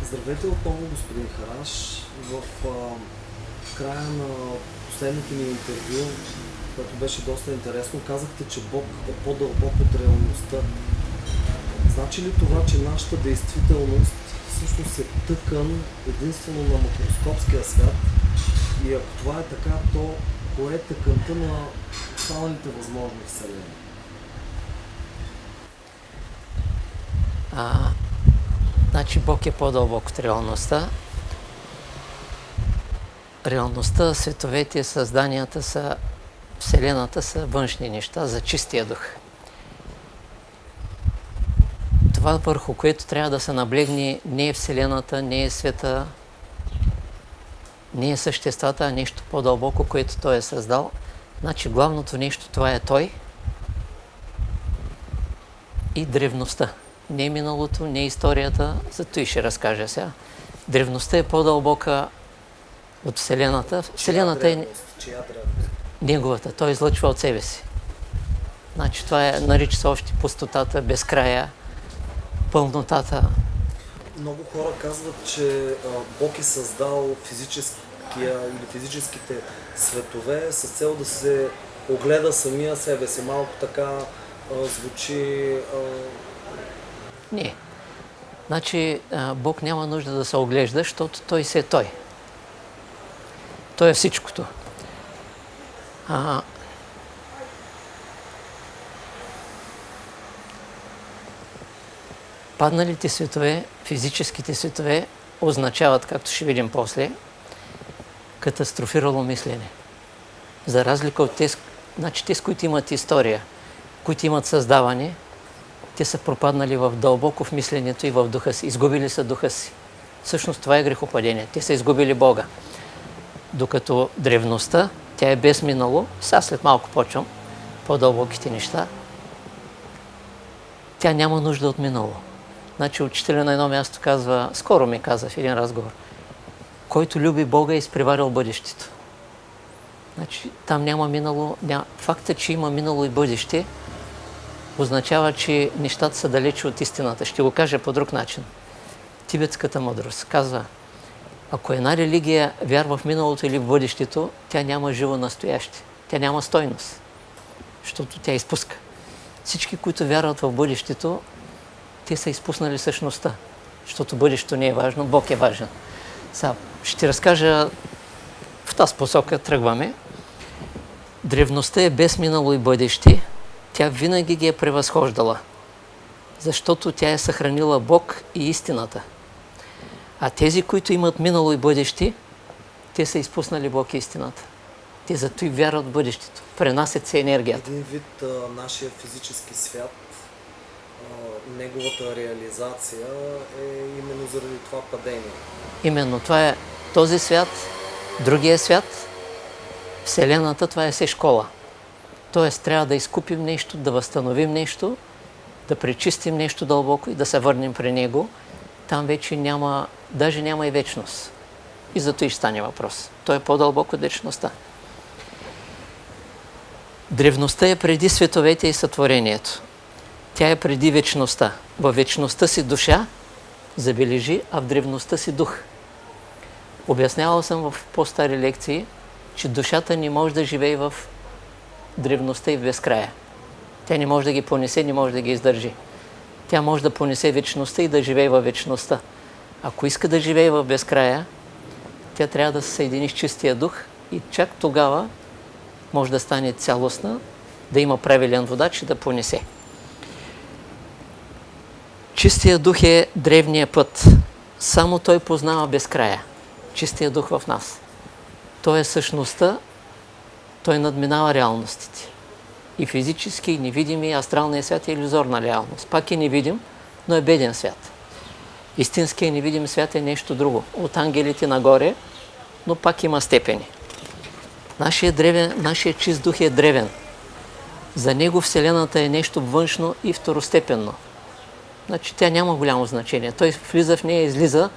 Здравейте отново, господин Хараш. В края на последното ни интервю, което беше доста интересно, казахте, че Бог е по-дълбок от реалността. Значи ли това, че нашата действителност всъщност е тъкан единствено на макроскопския свят? И ако това е така, то кое е тъканта на останалите възможни вселени? Значи Бог е по-дълбок от реалността. Реалността, световете, създанията са, Вселената са външни неща за чистия дух. Това, върху което трябва да се наблегне, не е Вселената, не е света, не е съществата, а нещо по-дълбоко, което Той е създал. Значи главното нещо, това е Той и древността. Не миналото, не историята, зато и ще разкажа сега. Древността е по-дълбока от Вселената. Вселената е неговата, той излъчва от себе си. Значи това е, нарича се още пустотата, безкрая, пълнотата. Много хора казват, че Бог е създал физическите светове с цел да се огледа самия себе си. Малко така звучи... Не. Значи Бог няма нужда да се оглежда, защото Той си е Той. Той е всичкото. Падналите светове, физическите светове, означават, както ще видим после, катастрофирало мислене. За разлика от тези, значи тези, които имат история, които имат създаване, те са пропаднали в дълбоко в мисленето и в духа си. Изгубили са духа си. Всъщност това е грехопадение. Те са изгубили Бога. Докато древността, тя е без минало, сега след малко почвам по-дълбоките неща, тя няма нужда от минало. Значи учителя на едно място казва, скоро ми каза в един разговор, който люби Бога е изпреварил бъдещето. Значи там няма минало, факта, че има минало и бъдеще, означава, че нещата са далече от истината. Ще го кажа по друг начин. Тибетската мъдрост казва, ако една религия вярва в миналото или в бъдещето, тя няма живо настояще. Тя няма стойност, защото тя изпуска. Всички, които вярват в бъдещето, те са изпуснали същността, защото бъдещето не е важно, Бог е важен. Сега ще разкажа в тази посока, тръгваме. Древността е без минало и бъдеще, тя винаги ги е превъзхождала, защото тя е съхранила Бог и истината. А тези, които имат минало и бъдеще, те са изпуснали Бог и истината. Те зато и вярват в бъдещето. Пренасят се енергията. Един вид нашия физически свят, неговата реализация е именно заради това падение. Именно това е този свят, другия свят, Вселената, това е все школа. Тоест трябва да изкупим нещо, да възстановим нещо, да пречистим нещо дълбоко и да се върнем при него. Там вече няма, даже няма и вечност. И зато и ще стане въпрос. Той е по-дълбоко от вечността. Древността е преди световете и сътворението. Тя е преди вечността. Във вечността си душа, забележи, а в древността си дух. Обяснявал съм в по-стари лекции, че душата не може да живее в древността и в безкрая. Тя не може да ги понесе, не може да ги издържи. Тя може да понесе вечността и да живее във вечността. Ако иска да живее в безкрая, тя трябва да се съедини с чистия дух и чак тогава може да стане цялостна, да има правилен водач и да понесе. Чистия дух е древния път. Само той познава безкрая. Чистия дух в нас. Той е същността, той надминава реалностите. И физически, и невидими, астралният свят е илюзорна реалност. Пак е невидим, но е беден свят. Истинският невидим свят е нещо друго. От ангелите нагоре, но пак има степени. Нашият чист дух е древен. За него Вселената е нещо външно и второстепенно. Значи тя няма голямо значение. Той влиза в нея, излиза,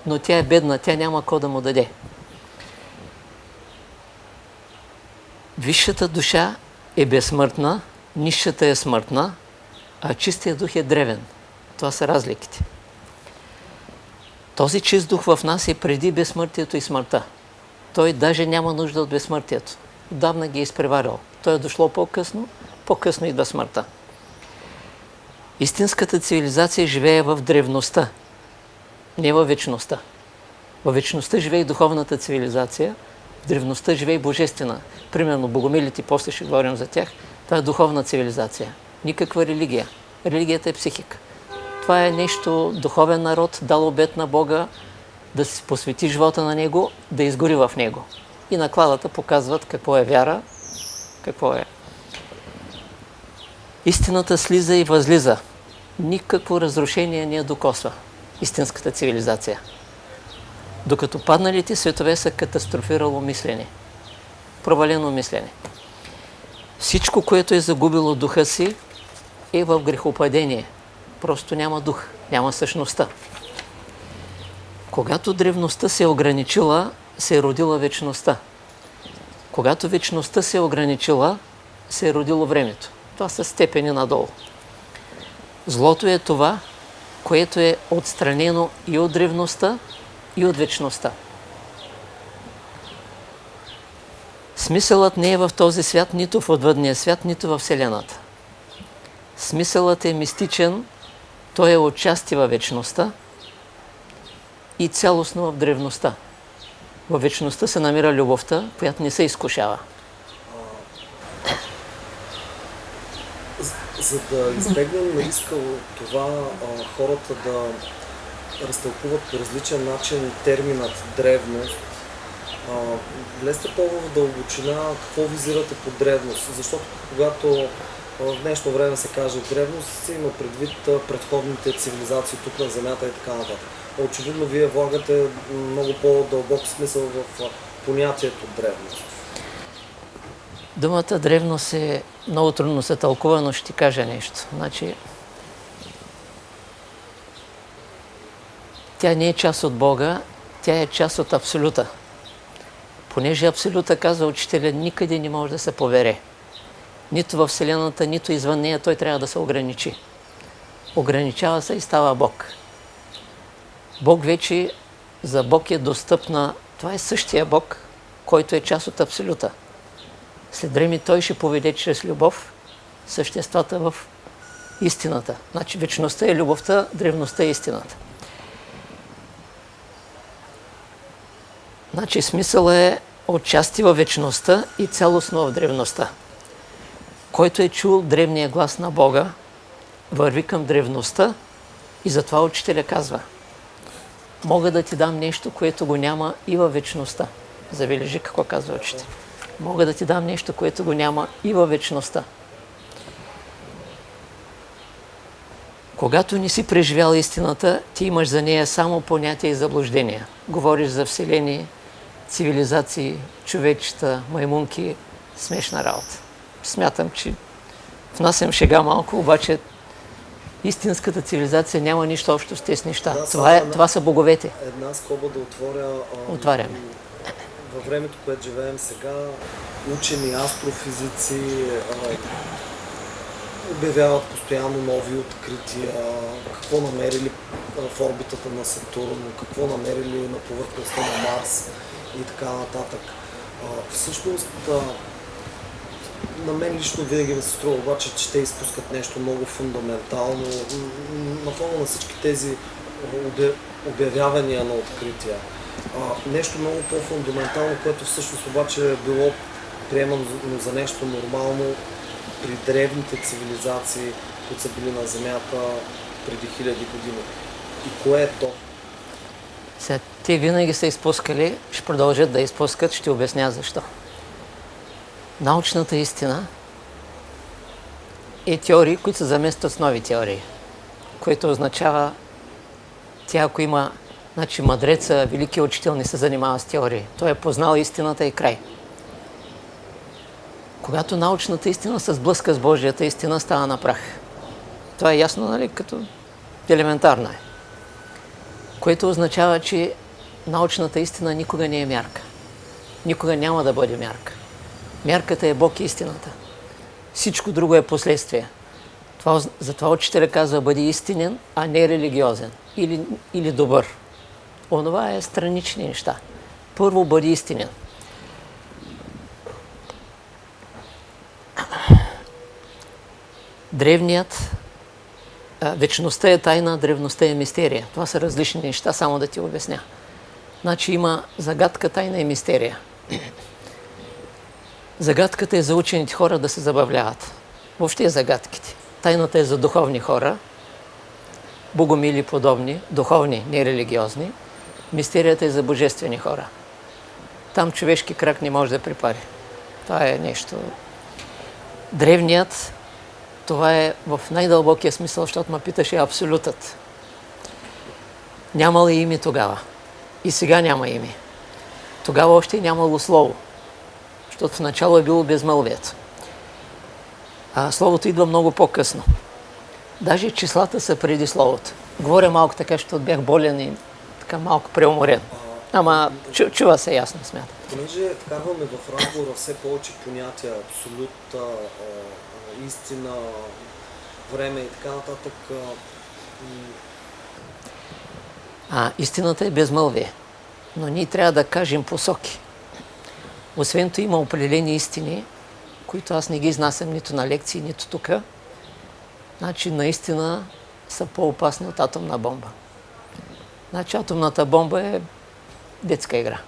но тя е бедна, тя няма какво да му даде. Висшата душа е безсмъртна, нисшата е смъртна, а чистия дух е древен. Това са разликите. Този чист дух в нас е преди безсмъртието и смъртта. Той даже няма нужда от безсмъртието. Отдавна ги е изпреварил. Той е дошло по-късно идва смъртта. Истинската цивилизация живее в древността, не във вечността. Във вечността живее и духовната цивилизация, в древността живее и божествена. Примерно богомилите, после ще говорим за тях, това е духовна цивилизация. Никаква религия. Религията е психика. Това е нещо, духовен народ, дал обет на Бога, да се посвети живота на Него, да изгори в Него. И накладата показват какво е вяра, какво е. Истината слиза и възлиза. Никакво разрушение не я докосва истинската цивилизация. Докато падналите светове са катастрофирало мислене, провалено мислене. Всичко, което е загубило духа си, е в грехопадение. Просто няма дух, няма същността. Когато древността се е ограничила, се е родила вечността. Когато вечността се е ограничила, се е родило времето. Това са степени надолу. Злото е това, което е отстранено и от древността, и от вечността. Смисълът не е в този свят, нито в отвъдния свят, нито в Вселената. Смисълът е мистичен, той е отчасти във вечността и цялостно в древността. Във вечността се намира любовта, която не се изкушава. За да избегнем риска от това хората да разтълкуват по различен начин терминът древност, влезте по-в дълбочина какво визирате по древност, защото когато в днешно време се каже древност, се има предвид предходните цивилизации тук на Земята и така нататък. Очевидно вие влагате много по-дълбок смисъл в понятието древност. Думата древност е много трудно се тълкува, но ще ти кажа нещо. Значи, тя не е част от Бога, тя е част от Абсолюта. Понеже Абсолюта, казва учителя, никъде не може да се повере. Нито във Вселената, нито извън нея, той трябва да се ограничи. Ограничава се и става Бог. Бог вече, за Бог е достъпна, това е същия Бог, който е част от Абсолюта. След време той ще поведе чрез любов съществата в истината. Значи вечността е любовта, древността е истината. Значи смисъл е отчасти във вечността и цялостно в древността. Който е чул древния глас на Бога, върви към древността и затова учителя казва: мога да ти дам нещо, което го няма и във вечността. Забележи какво казва учителя. Мога да ти дам нещо, което го няма и във вечността. Когато не си преживял истината, ти имаш за нея само понятия и заблуждения. Говориш за вселени, цивилизации, човечета, маймунки, смешна работа. Смятам, че внасям шега малко, обаче истинската цивилизация няма нищо общо с тези неща. Това са боговете. Една скоба да отворя. Отваряме. Във времето, което живеем сега, учени, астрофизици обявяват постоянно нови открития, какво намерили в орбитата на Сатурн, какво намерили на повърхността на Марс и така нататък. Всъщност, на мен лично винаги ми се струва обаче, че те изпускат нещо много фундаментално на фона на всички тези обявявания на открития. Нещо много по-фундаментално, което всъщност обаче е било приемано за нещо нормално при древните цивилизации, които са били на Земята преди хиляди години. И кое е то? Сега, те винаги са изпускали, ще продължат да изпускат, ще обясня защо. Научната истина е теории, които се заместват с нови теории, което означава, тя ако има, значи мъдреца, великият учител не се занимава с теории. Той е познал истината и край. Когато научната истина се сблъска с Божията истина, става на прах. Това е ясно, нали? Като елементарно е. Което означава, че научната истина никога не е мярка. Никога няма да бъде мярка. Мярката е Бог и истината. Всичко друго е последствие. Затова учителя казва: бъди истинен, а не религиозен. Или добър. онова е странични неща. Първо бъди истинен. Древният, вечността е тайна, древността е мистерия. Това са различни неща, само да ти обясня. Значи има загадка, тайна и мистерия. Загадката е за учените хора да се забавляват. Въобще е загадките. Тайната е за духовни хора, богомили подобни, духовни, не религиозни. Мистерията е за божествени хора. Там човешки крак не може да препари. Това е нещо. Древният, това е в най-дълбокия смисъл, защото ме питаше абсолютът. Нямало име тогава. И сега няма име. Тогава още нямало слово. Защото в начало е било безмълвието. А словото идва много по-късно. Даже числата са преди словото. Говоря малко така, защото бях болен и така малко преуморен. Ама чува се ясно, смятам. Понеже вкарваме в разговора все повече понятия, абсолют, истина, време и така нататък. Истината е безмълвие. Но ние трябва да кажем посоки. Освен това има определени истини, които аз не ги изнасям нито на лекции, нито тук. Значи наистина са по-опасни от атомна бомба. Значи атомната бомба е детска игра.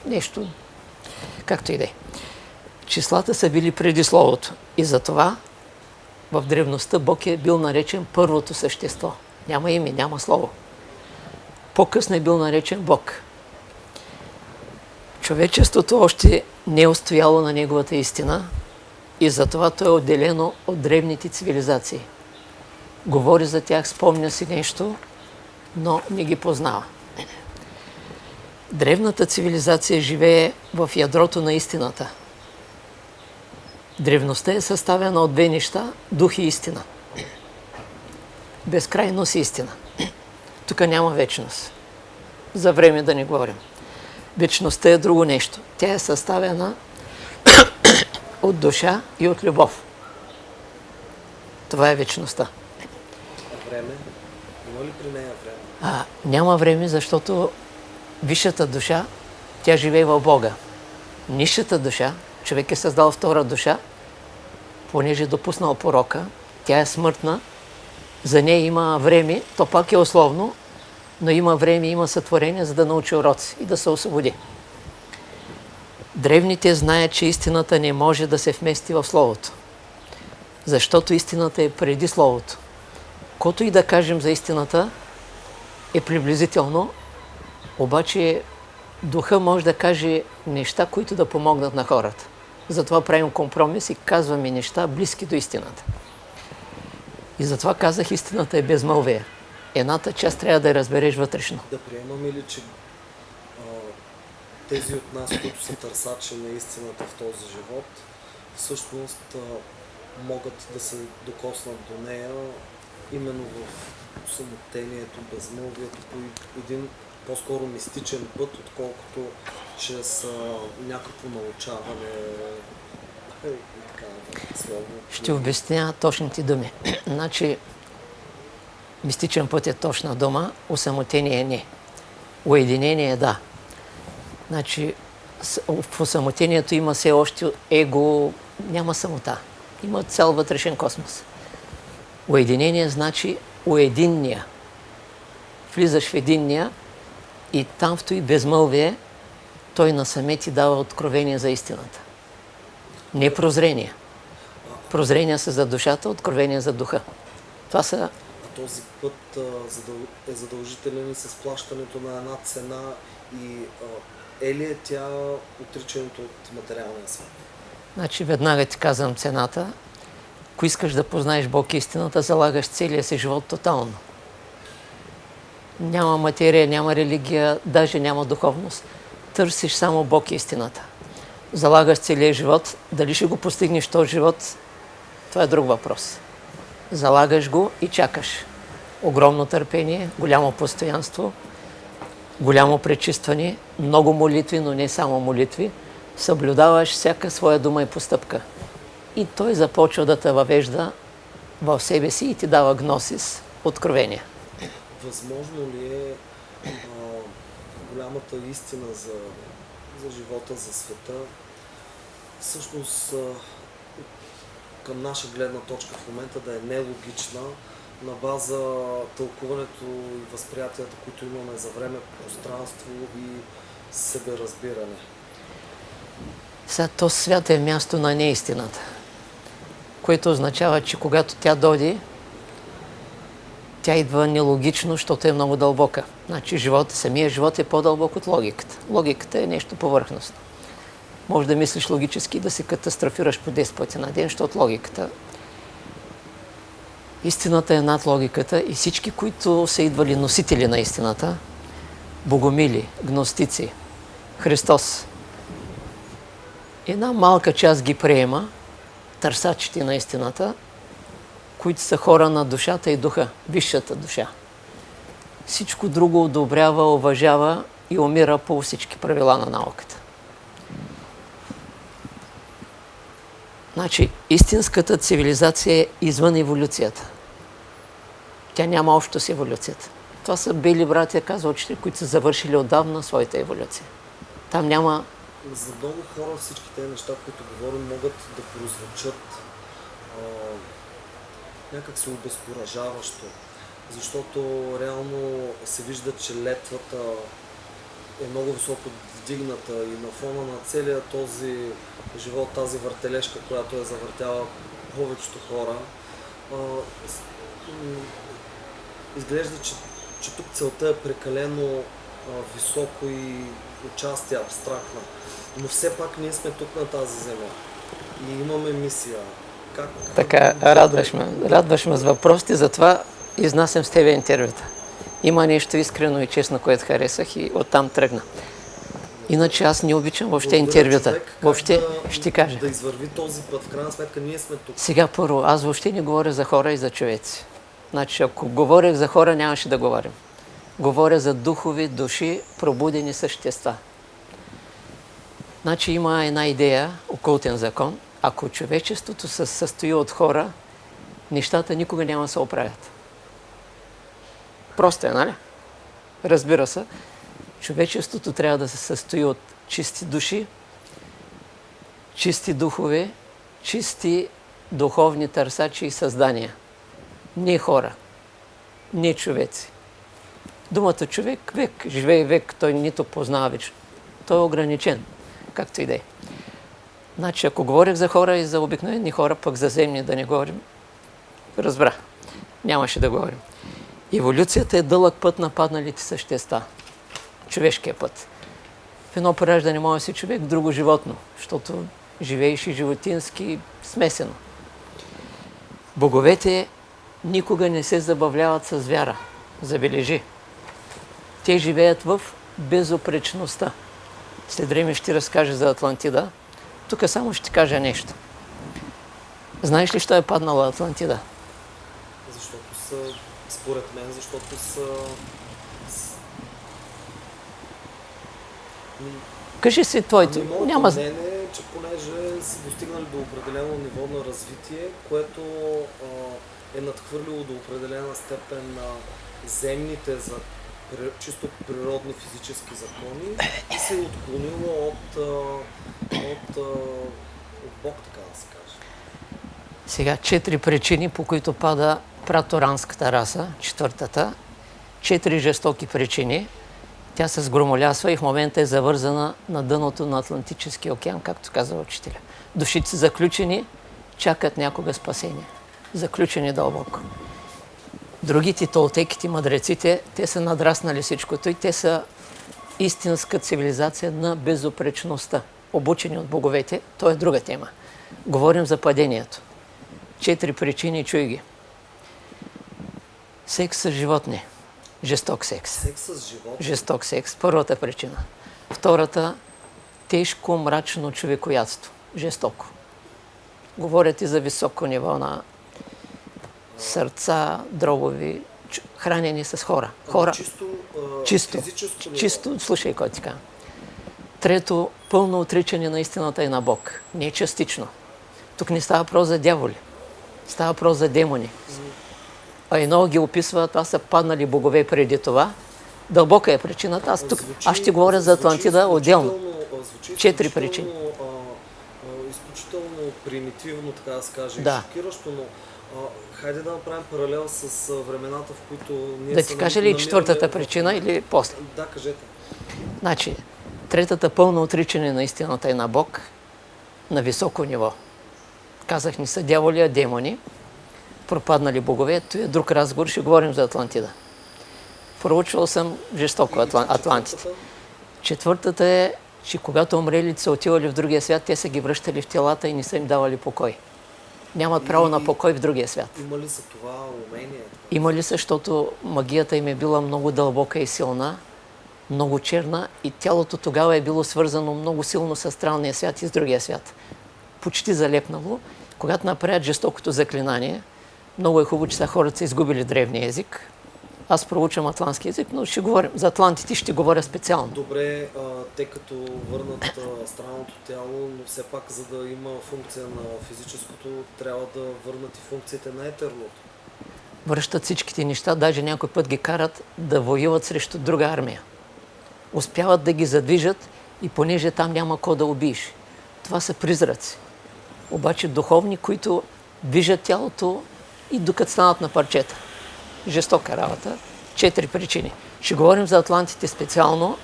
Нещо, както и да е. Числата са били преди словото. И затова в древността Бог е бил наречен първото същество. Няма име, няма слово. По-късно е бил наречен Бог. Човечеството още не е устояло на неговата истина и затова то е отделено от древните цивилизации. Говори за тях, спомня си нещо, но не ги познава. Древната цивилизация живее в ядрото на истината. Древността е съставена от две неща – дух и истина. Безкрайност и истина. Тук няма вечност. За време да не говорим. Вечността е друго нещо. Тя е съставена от душа и от любов. Това е вечността. А време? Има ли при нея време? Няма време, защото висшата душа, тя живее в Бога. Нисшата душа, човек е създал втора душа, понеже е допуснал порока, тя е смъртна, за нея има време, то пак е условно, но има време, има сътворение, за да научи уроци и да се освободи. Древните знаят, че истината не може да се вмести в Словото, защото истината е преди Словото. Което и да кажем за истината е приблизително, обаче духа може да каже неща, които да помогнат на хората. Затова правим компромис и казваме неща близки до истината. И затова казах, истината е безмълвие. Едната част трябва да я разбереш вътрешно. Да приемаме ли, че тези от нас, които са търсачи на истината в този живот, всъщност могат да се докоснат до нея именно в самотението, безмълвието, по един по-скоро мистичен път, отколкото чрез някакво научаване и така слово. Ще обясня точните думи. Значи, мистичен път е точна дума, усамотение не. Уединение да. Значи, в усамотението има все още его, няма самота. Има цял вътрешен космос. Уединение значи уединния. Влизаш в единния и там в той безмълвие той насаме ти дава откровение за истината. Не прозрение. Прозрения са за душата, откровения за духа. Това са... Този път е задължителен и с плащането на една цена и е ли е тя отричането от материалния свят? Значи веднага ти казвам цената. Ако искаш да познаеш Бог и истината, залагаш целия си живот тотално. Няма материя, няма религия, даже няма духовност. Търсиш само Бог и истината. Залагаш целия живот. Дали ще го постигнеш този живот, това е друг въпрос. Залагаш го и чакаш. Огромно търпение, голямо постоянство, голямо пречистване, много молитви, но не само молитви. Съблюдаваш всяка своя дума и постъпка. И той започва да те въвежда в себе си и ти дава гносис, откровение. Възможно ли е голямата истина за живота, за света, всъщност към наша гледна точка в момента да е нелогична на база тълкуването и възприятията, които имаме за време, пространство и себеразбиране. Сега този свят е място на неистината, което означава, че когато тя дойде, тя идва нелогично, защото е много дълбока. Значи самия живот е по-дълбок от логиката. Логиката е нещо повърхностно. Може да мислиш логически, да се катастрофираш по 10 пъти на ден, защото логиката. Истината е над логиката и всички, които са идвали носители на истината, богомили, гностици, Христос, една малка част ги приема, търсачите на истината, които са хора на душата и духа, висшата душа. Всичко друго одобрява, уважава и умира по всички правила на науката. Значи, истинската цивилизация е извън еволюцията. Тя няма общо с еволюцията. Това са бели братя, казва учители, които са завършили отдавна своята еволюция. Там няма... За много хора всички тези неща, които говорим, могат да прозвучат някак се обезкуражаващо, защото реално се вижда, че летвата е много високо вдигната и на фона на целия този живот, тази въртележка, която е завъртяла повечето хора, изглежда, че тук целта е прекалено високо и участие абстрактна. Но все пак ние сме тук на тази земя и имаме мисия. Така, радваш ме с въпросите, затова изнасям с тебе интервюта. Има нещо искрено и честно, което харесах и оттам тръгна. Иначе аз не обичам въобще интервюта. Въобще ще кажа. Да извърви този път, в крайна сметка ние сме тук. Сега първо, аз въобще не говоря за хора и за човеци. Значи, ако говорех за хора, нямаше да говорим. Говоря за духови, души, пробудени същества. Значи има една идея, окултен закон. Ако човечеството се състои от хора, нещата никога няма да се оправят. Просто е, нали? Разбира се, човечеството трябва да се състои от чисти души, чисти духове, чисти духовни търсачи и създания. Не хора, не човеци. Думата човек, век, живее век, той нито познава вечно. Той е ограничен, както и да е. Значи, ако говорих за хора и за обикновени хора, пък за земни да не говорим, разбра, нямаше да говорим. Еволюцията е дълъг път на падналите същества. Човешкия път. В едно пораждане може си човек, в друго животно, защото живееш и животински смесено. Боговете никога не се забавляват с вяра. Забележи. Те живеят в безупречността. След време ще разкажа за Атлантида. Тук само ще кажа нещо. Знаеш ли, що е паднала Атлантида? Защото са, според мен, защото са... Кажи си твоето. Няма мнение, че понеже са достигнали до определено ниво на развитие, което е надхвърлило до определена степен на земните за чисто природни физически закони и се е отклонило от Бог, така да се каже. Сега 4 причини, по които пада праторанската раса, 4-та. 4 жестоки причини. Тя се сгромолясва и в момента е завързана на дъното на Атлантическия океан, както казва учителя. Душите са заключени, чакат някога спасение. Заключени дълбоко. Другите, толтеките, мъдреците, те са надраснали всичкото и те са истинска цивилизация на безупречността. Обучени от боговете, то е друга тема. Говорим за падението. 4 причини, чуй ги. Секс с животни. Жесток секс. Секс с животни? Жесток секс. Първата причина. Втората, тежко, мрачно човекоядство. Жестоко. Говорят и за високо ниво на сърца, дробови, хранени с хора. Чисто, чисто, слушай кой ти казва. Трето, пълно отричане на истината и на Бог. Не частично. Тук не става въпрос за дяволи. Става въпрос за демони. А и много ги описва, това са паднали богове преди това, Дълбока е причината. Аз ще говоря за Атлантида отделно. Звучи 4 причини. Изключително примитивно, така да се каже, Да. и шокиращо, но хайде да направим паралел с времената, в които ние Да ти кажа ли четвъртата причина или после? Да, кажете. Значи, третата пълно отричане на истината е на Бог на високо ниво. Казах, не са дяволи, а демони, пропаднали богове. Това е друг разговор, ще говорим за Атлантида. Проучвал съм жестоко Атлантите. Четвъртата е, че когато умрелите са отивали в другия свят, те са ги връщали в телата и не са им давали покой. Нямат право на покой в другия свят. Има ли са това умение? Има ли са, защото магията им е била много дълбока и силна, много черна и тялото тогава е било свързано много силно с астралния свят и с другия свят. Почти залепнало. Когато направят жестокото заклинание, много е хубаво, че са хората са изгубили древния език. Аз проучвам атлантски език, но ще говорим за атлантите, ще говоря специално. Добре, те като върнат астралното тяло, но все пак за да има функция на физическото, трябва да върнат и функциите на етерното. Връщат всичките неща, даже някой път ги карат да воюват срещу друга армия. Успяват да ги задвижат и понеже там няма кой да убиеш. Това са призраци. Обаче духовни, които движат тялото и докато станат на парчета. Жестока работа. 4 причини. Ще говорим за атлантите специално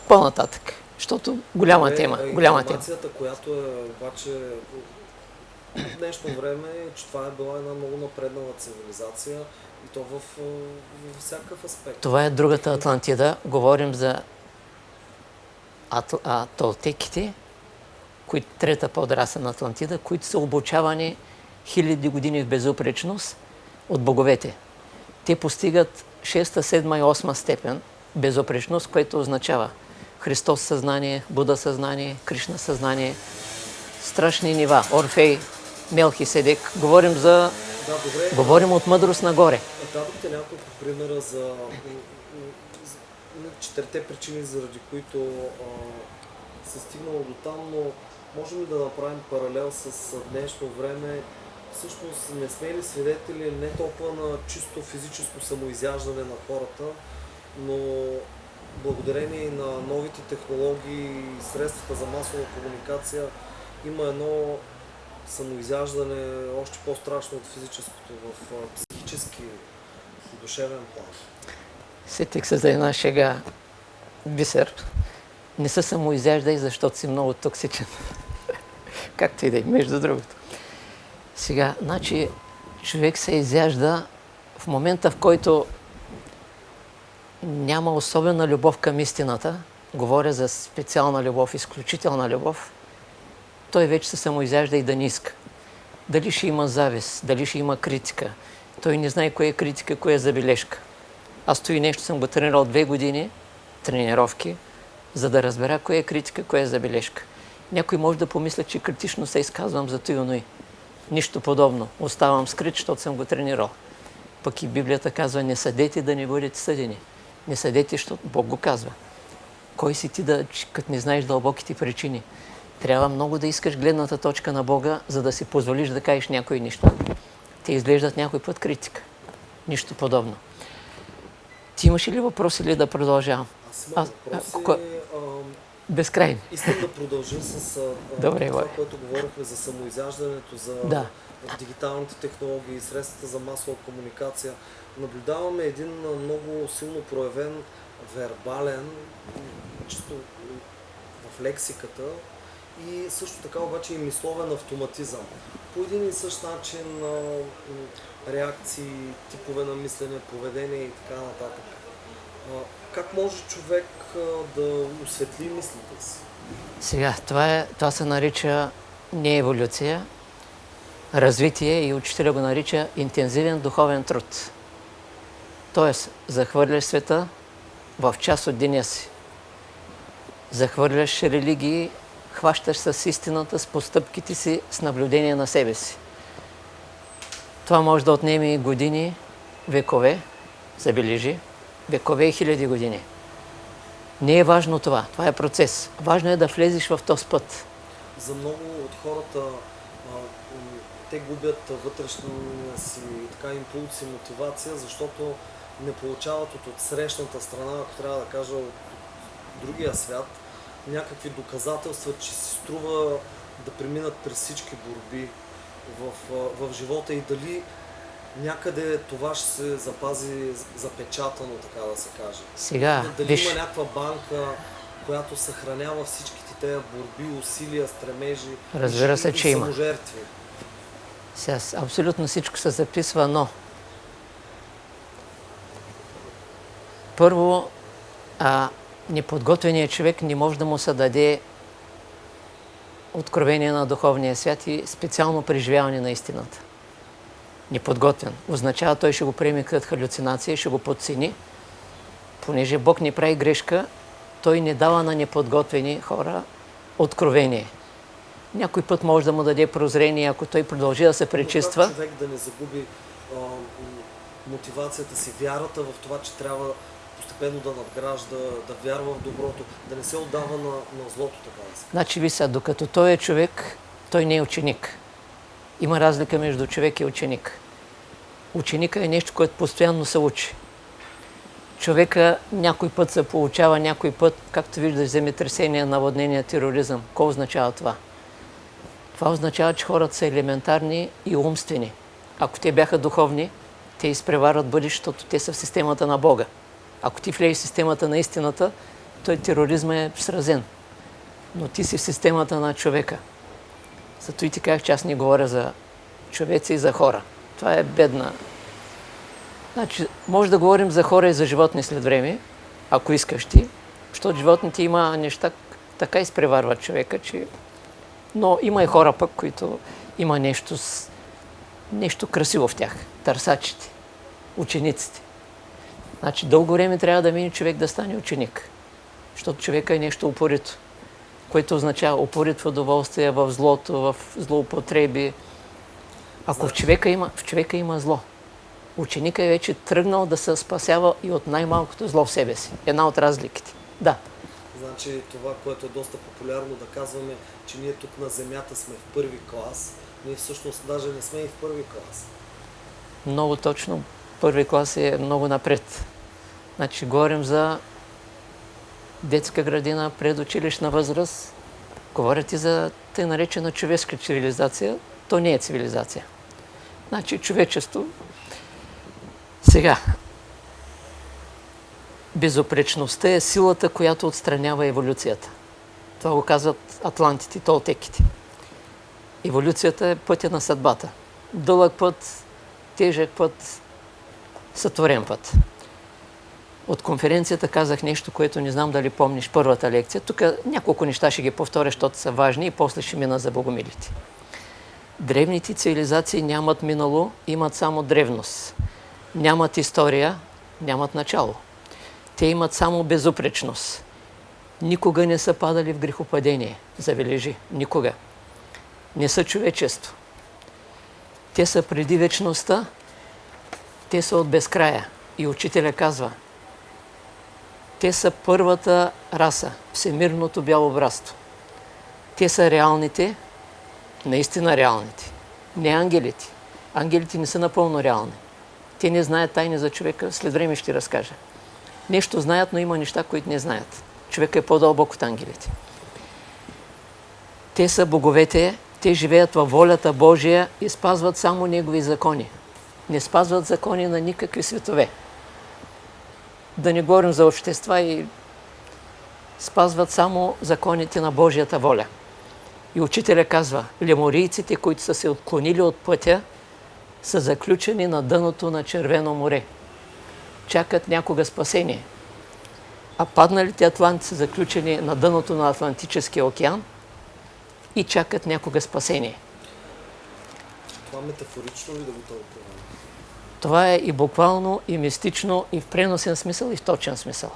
по-нататък, защото голяма тема. Информацията, която е обаче в днешно време, че това е била една много напреднала цивилизация и то във всякакъв аспект. Това е другата Атлантида. Говорим за толтеките, трета подраса на Атлантида, които са обучавани хиляди години в безупречност от боговете. Те постигат 6, 7 и 8 степен безупречност, което означава Христос съзнание, Буда съзнание, Кришна съзнание, страшни нива, Орфей, Мелхиседек. Говорим за... Да, добре. Говорим от мъдрост нагоре. Дадохте няколко примера за четирите причини, заради които се стигнало до там, но можем ли да направим паралел с днешно време? Всъщност не сме ли свидетели не толкова на чисто физическо самоизяждане на хората, но благодарение на новите технологии и средствата за масова комуникация има едно самоизяждане още по-страшно от физическото в психически и душевен план. Сетих се за една шега. Бисер. Не се самоизяждай, защото си много токсичен. Както и да е, между другото. Сега, значи, човек се изяжда в момента, в който няма особена любов към истината, говоря за специална любов, изключителна любов, той вече се самоизяжда и да не иска. Дали ще има завист, дали ще има критика. Той не знае кое е критика, кое е забележка. Аз той нещо съм го тренирал 2 години, тренировки, за да разбера кое е критика, кое е забележка. Някой може да помисля, че критично се изказвам за той, но и нищо подобно. Оставам скрит, защото съм го тренирал. Пък и Библията казва, не съдете да не бъдете съдени. Не съдете, защото Бог го казва. Кой си ти, като не знаеш дълбоките причини? Трябва много да искаш гледната точка на Бога, за да си позволиш да кажеш някои неща. Те изглеждат някой път критика. Нищо подобно. Ти имаш ли въпроси или да продължавам? Аз имам въпроси. Безкрайни. Искам да продължа с това, което говорихме за самоизяждането, за дигиталните технологии, средствата за масова комуникация. Наблюдаваме един много силно проявен вербален, чисто в лексиката и също така обаче и мисловен автоматизъм. По един и същ начин реакции, типове на мислене, поведение и така нататък. Как може човек да осветли мислите си? Сега, това се нарича не еволюция, развитие и учителя го нарича интензивен духовен труд. Тоест, захвърляш света в част от деня си. Захвърляш религии, хващаш с истината, с постъпките си, с наблюдение на себе си. Това може да отнеме години, векове, забележи, векове и хиляди години. Не е важно това. Това е процес. Важно е да влезеш в този път. За много от хората те губят вътрешния си импулс и мотивация, защото не получават от срещната страна, ако трябва да кажа от другия свят, някакви доказателства, че си струва да преминат през всички борби в живота и дали някъде това ще се запази запечатано, така да се каже. Сега, Дали виж, има някаква банка, която съхранява всичките тези борби, усилия, стремежи разбира се, и че има. саможертви. Сега, абсолютно всичко се записва, но първо, неподготвеният човек не може да му се даде откровение на духовния свят и специално преживяване на истината. Неподготвен. Означава, той ще го приеме като халюцинация, ще го подцени, понеже Бог не прави грешка, той не дава на неподготвени хора откровение. Някой път може да му даде прозрение, ако той продължи да се пречиства. Как човек да не загуби мотивацията си, вярата в това, че трябва постепенно да надгражда, да вярва в доброто, да не се отдава на злото, така да се. Значи, ви сега, докато той е човек, той не е ученик. Има разлика между човек и ученик. Ученика е нещо, което постоянно се учи. Човека някой път се получава, някой път, както виждаш, земетресение, наводнение, тероризъм. Какво означава това? Това означава, че хората са елементарни и умствени. Ако те бяха духовни, те изпреварват бъдещето, защото те са в системата на Бога. Ако ти влезеш в системата на истината, той тероризма е сразен. Но ти си в системата на човека. Зато и ти казах, че аз не говоря за човеци и за хора. Това е бедна. Значи, може да говорим за хора и за животни след време, ако искаш ти, защото животните има неща, така изпреварват човека, че... Но има и хора пък, които има нещо красиво в тях. Търсачите, учениците. Значи, дълго време трябва да мине човек да стане ученик, защото човека е нещо упорито, което означава упорит в удоволствие, в злото, в злоупотреби. Ако в човека има зло, ученика е вече тръгнал да се спасява и от най-малкото зло в себе си. Една от разликите. Да. Значи това, което е доста популярно да казваме, че ние тук на Земята сме в първи клас, ние всъщност даже не сме и в първи клас. Много точно. Първи клас е много напред. Значи говорим за детска градина, предучилищна възраст. Говорят и за тъй наречена човешка цивилизация. То не е цивилизация. Значи човечество. Сега, безупречността е силата, която отстранява еволюцията. Това го казват атлантите, толтеките. Еволюцията е пътя на съдбата. Дълъг път, тежък път, сътворен път. От конференцията казах нещо, което не знам дали помниш първата лекция. Тук няколко неща ще ги повторя, защото са важни и после ще мина за богомилите. Древните цивилизации нямат минало, имат само древност. Нямат история, нямат начало. Те имат само безупречност. Никога не са падали в грехопадение, забележи, никога. Не са човечество. Те са преди вечността, те са от безкрая. И учителя казва, те са първата раса, всемирното бяло братство. Те са реалните, наистина реалните. Не ангелите. Ангелите не са напълно реални. Те не знаят тайни за човека, след време ще разкажа. Нещо знаят, но има неща, които не знаят. Човек е по-дълбок от ангелите. Те са боговете, те живеят във волята Божия и спазват само Негови закони. Не спазват закони на никакви светове. Да не говорим за общества и спазват само законите на Божията воля. И учителя казва, леморийците, които са се отклонили от пътя, са заключени на дъното на Червено море. Чакат някога спасение. А падналите атланти са заключени на дъното на Атлантическия океан и чакат някога спасение. Това метафорично ли да го тълкуваме? Това е и буквално, и мистично, и в преносен смисъл, и в точен смисъл.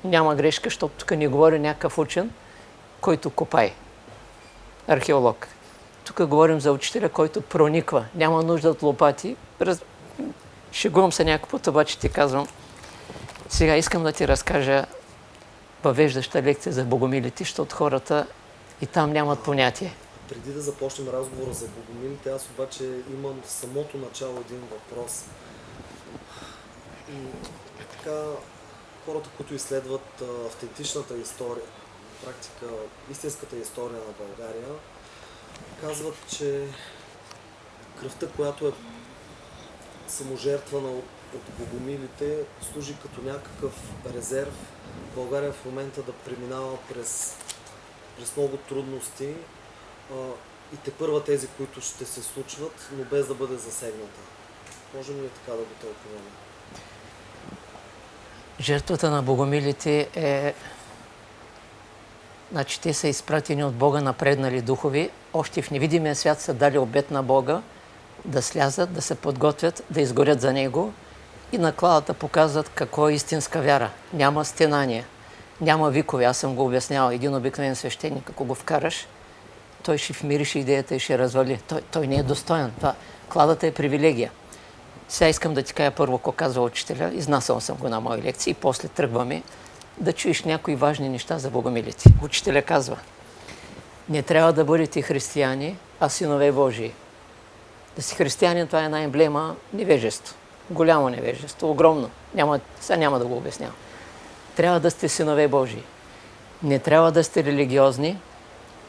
Няма грешка, защото тук не говори някакъв учен, който копае. Археолог. Тук говорим за учителя, който прониква. Няма нужда от лопати. Шегувам се някакъв път, обаче ти казвам. Сега искам да ти разкажа въвеждаща лекция за богомилите, защото хората и там нямат понятие. Преди да започнем разговора за богомилите, аз обаче имам в самото начало един въпрос. И така, хората, които изследват автентичната история, на практика истинската история на България, казват, че кръвта, която е саможертвана от богомилите, служи като някакъв резерв България в момента да преминава през много трудности и тепърва тези, които ще се случват, но без да бъде засегната. Можем ли така да го тълкуваме? Жертвата на богомилите е... Значи те са изпратени от Бога напреднали духови, още в невидимия свят са дали обет на Бога да слязат, да се подготвят, да изгорят за Него и на кладата показват какво е истинска вяра. Няма стенания, няма викове. Аз съм го обяснявал. Един обикновен свещеник, ако го вкараш, той ще вмирише идеята и ще развали. Той не е достоен. Кладата е привилегия. Сега искам да ти кажа първо, какво казва учителя. Изнасял съм го на мои лекции и после тръгваме да чуеш някои важни неща за богомилите. Учителя казва: не трябва да бъдете християни, а синове Божии. Да си християнин, това е една емблема невежество. Голямо невежество, огромно. Сега няма да го обяснявам. Трябва да сте синове Божии. Не трябва да сте религиозни,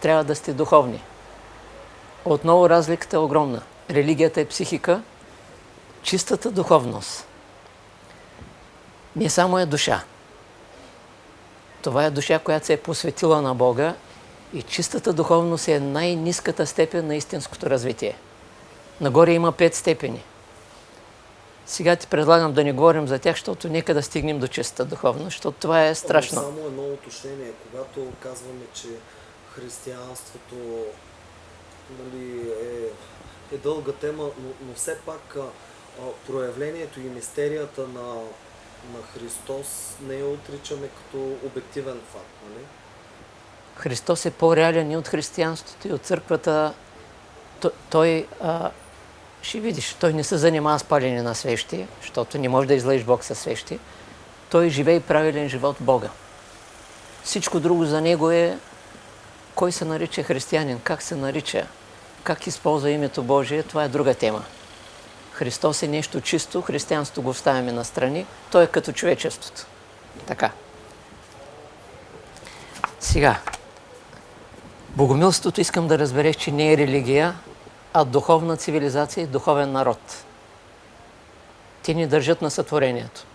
трябва да сте духовни. Отново разликата е огромна. Религията е психика, чистата духовност не само е душа. Това е душа, която се е посветила на Бога и чистата духовност е най-ниската степен на истинското развитие. Нагоре има 5 степени. Сега ти предлагам да не говорим за тях, защото нека да стигнем до чистата духовност, защото това е страшно. Само едно уточнение. Когато казваме, че християнството, нали, е дълга тема, но все пак проявлението и мистерията на Христос не я отричаме като обективен факт, нали? Христос е по-реален и от християнството, и от църквата. Той, ще видиш, той не се занимава с палене на свещи, защото не може да излъжеш Бог със свещи. Той живее правилен живот в Бога. Всичко друго за него е кой се нарича християнин, как се нарича, как използва името Божие, това е друга тема. Христос е нещо чисто, християнството го оставяме настрани, той е като човечеството. Така. Сега, богомилството искам да разбереш, че не е религия, а духовна цивилизация и духовен народ. Те ни държат на сътворението.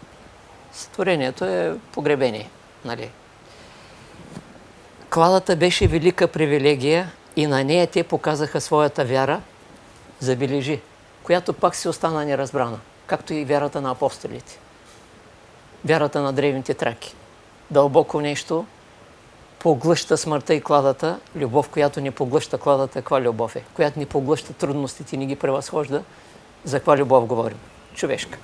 Сътворението е погребение, нали? Кладата беше велика привилегия и на нея те показаха своята вяра, забележи, която пак си остана неразбрана, както и вярата на апостолите. Вярата на древните траки. Дълбоко нещо поглъща смъртта и кладата, любов, която не поглъща кладата, каква любов е? Която не поглъща трудностите и не ги превъзхожда, за каква любов говорим? Човешка.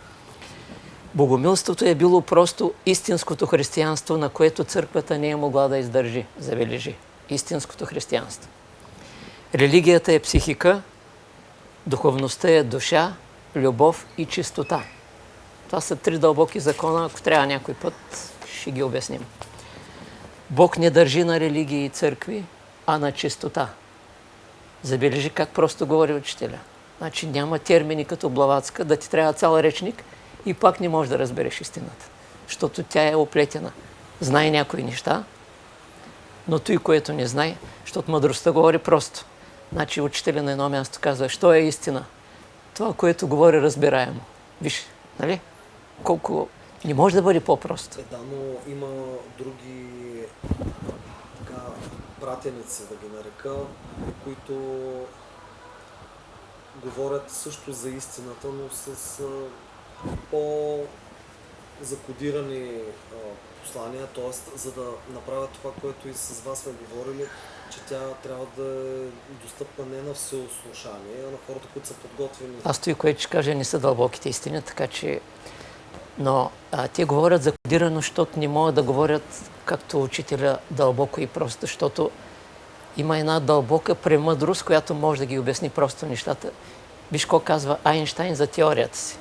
Богомилството е било просто истинското християнство, на което църквата не е могла да издържи, забележи. Истинското християнство. Религията е психика, духовността е душа, любов и чистота. Това са 3 дълбоки закона, ако трябва някой път, ще ги обясним. Бог не държи на религии и църкви, а на чистота. Забележи как просто говори учителя. Значи няма термини като Блаватска, да ти трябва цял речник и пак не можеш да разбереш истината. Защото тя е оплетена. Знае някои неща, но той, което не знае, защото мъдростта говори просто. Значи учителя на едно място казва, що е истина? Това, което говори, разбираемо. Виж, нали? Колко... Не може да бъде по-просто. Да, но има други така, пратеници, да ги нарека, които говорят също за истината, но с по-закодирани послания, т.е. за да направят това, което и с вас сме говорили, че тя трябва да е достъпна не на всеослушание, а на хората, които са подготвени. Аз той, което ще кажа, не са дълбоките истини, така че... Но те говорят за кодирано, защото не могат да говорят както учителя дълбоко и просто, защото има една дълбока премъдрост, която може да ги обясни просто нещата. Виж какво казва Айнщайн за теорията си.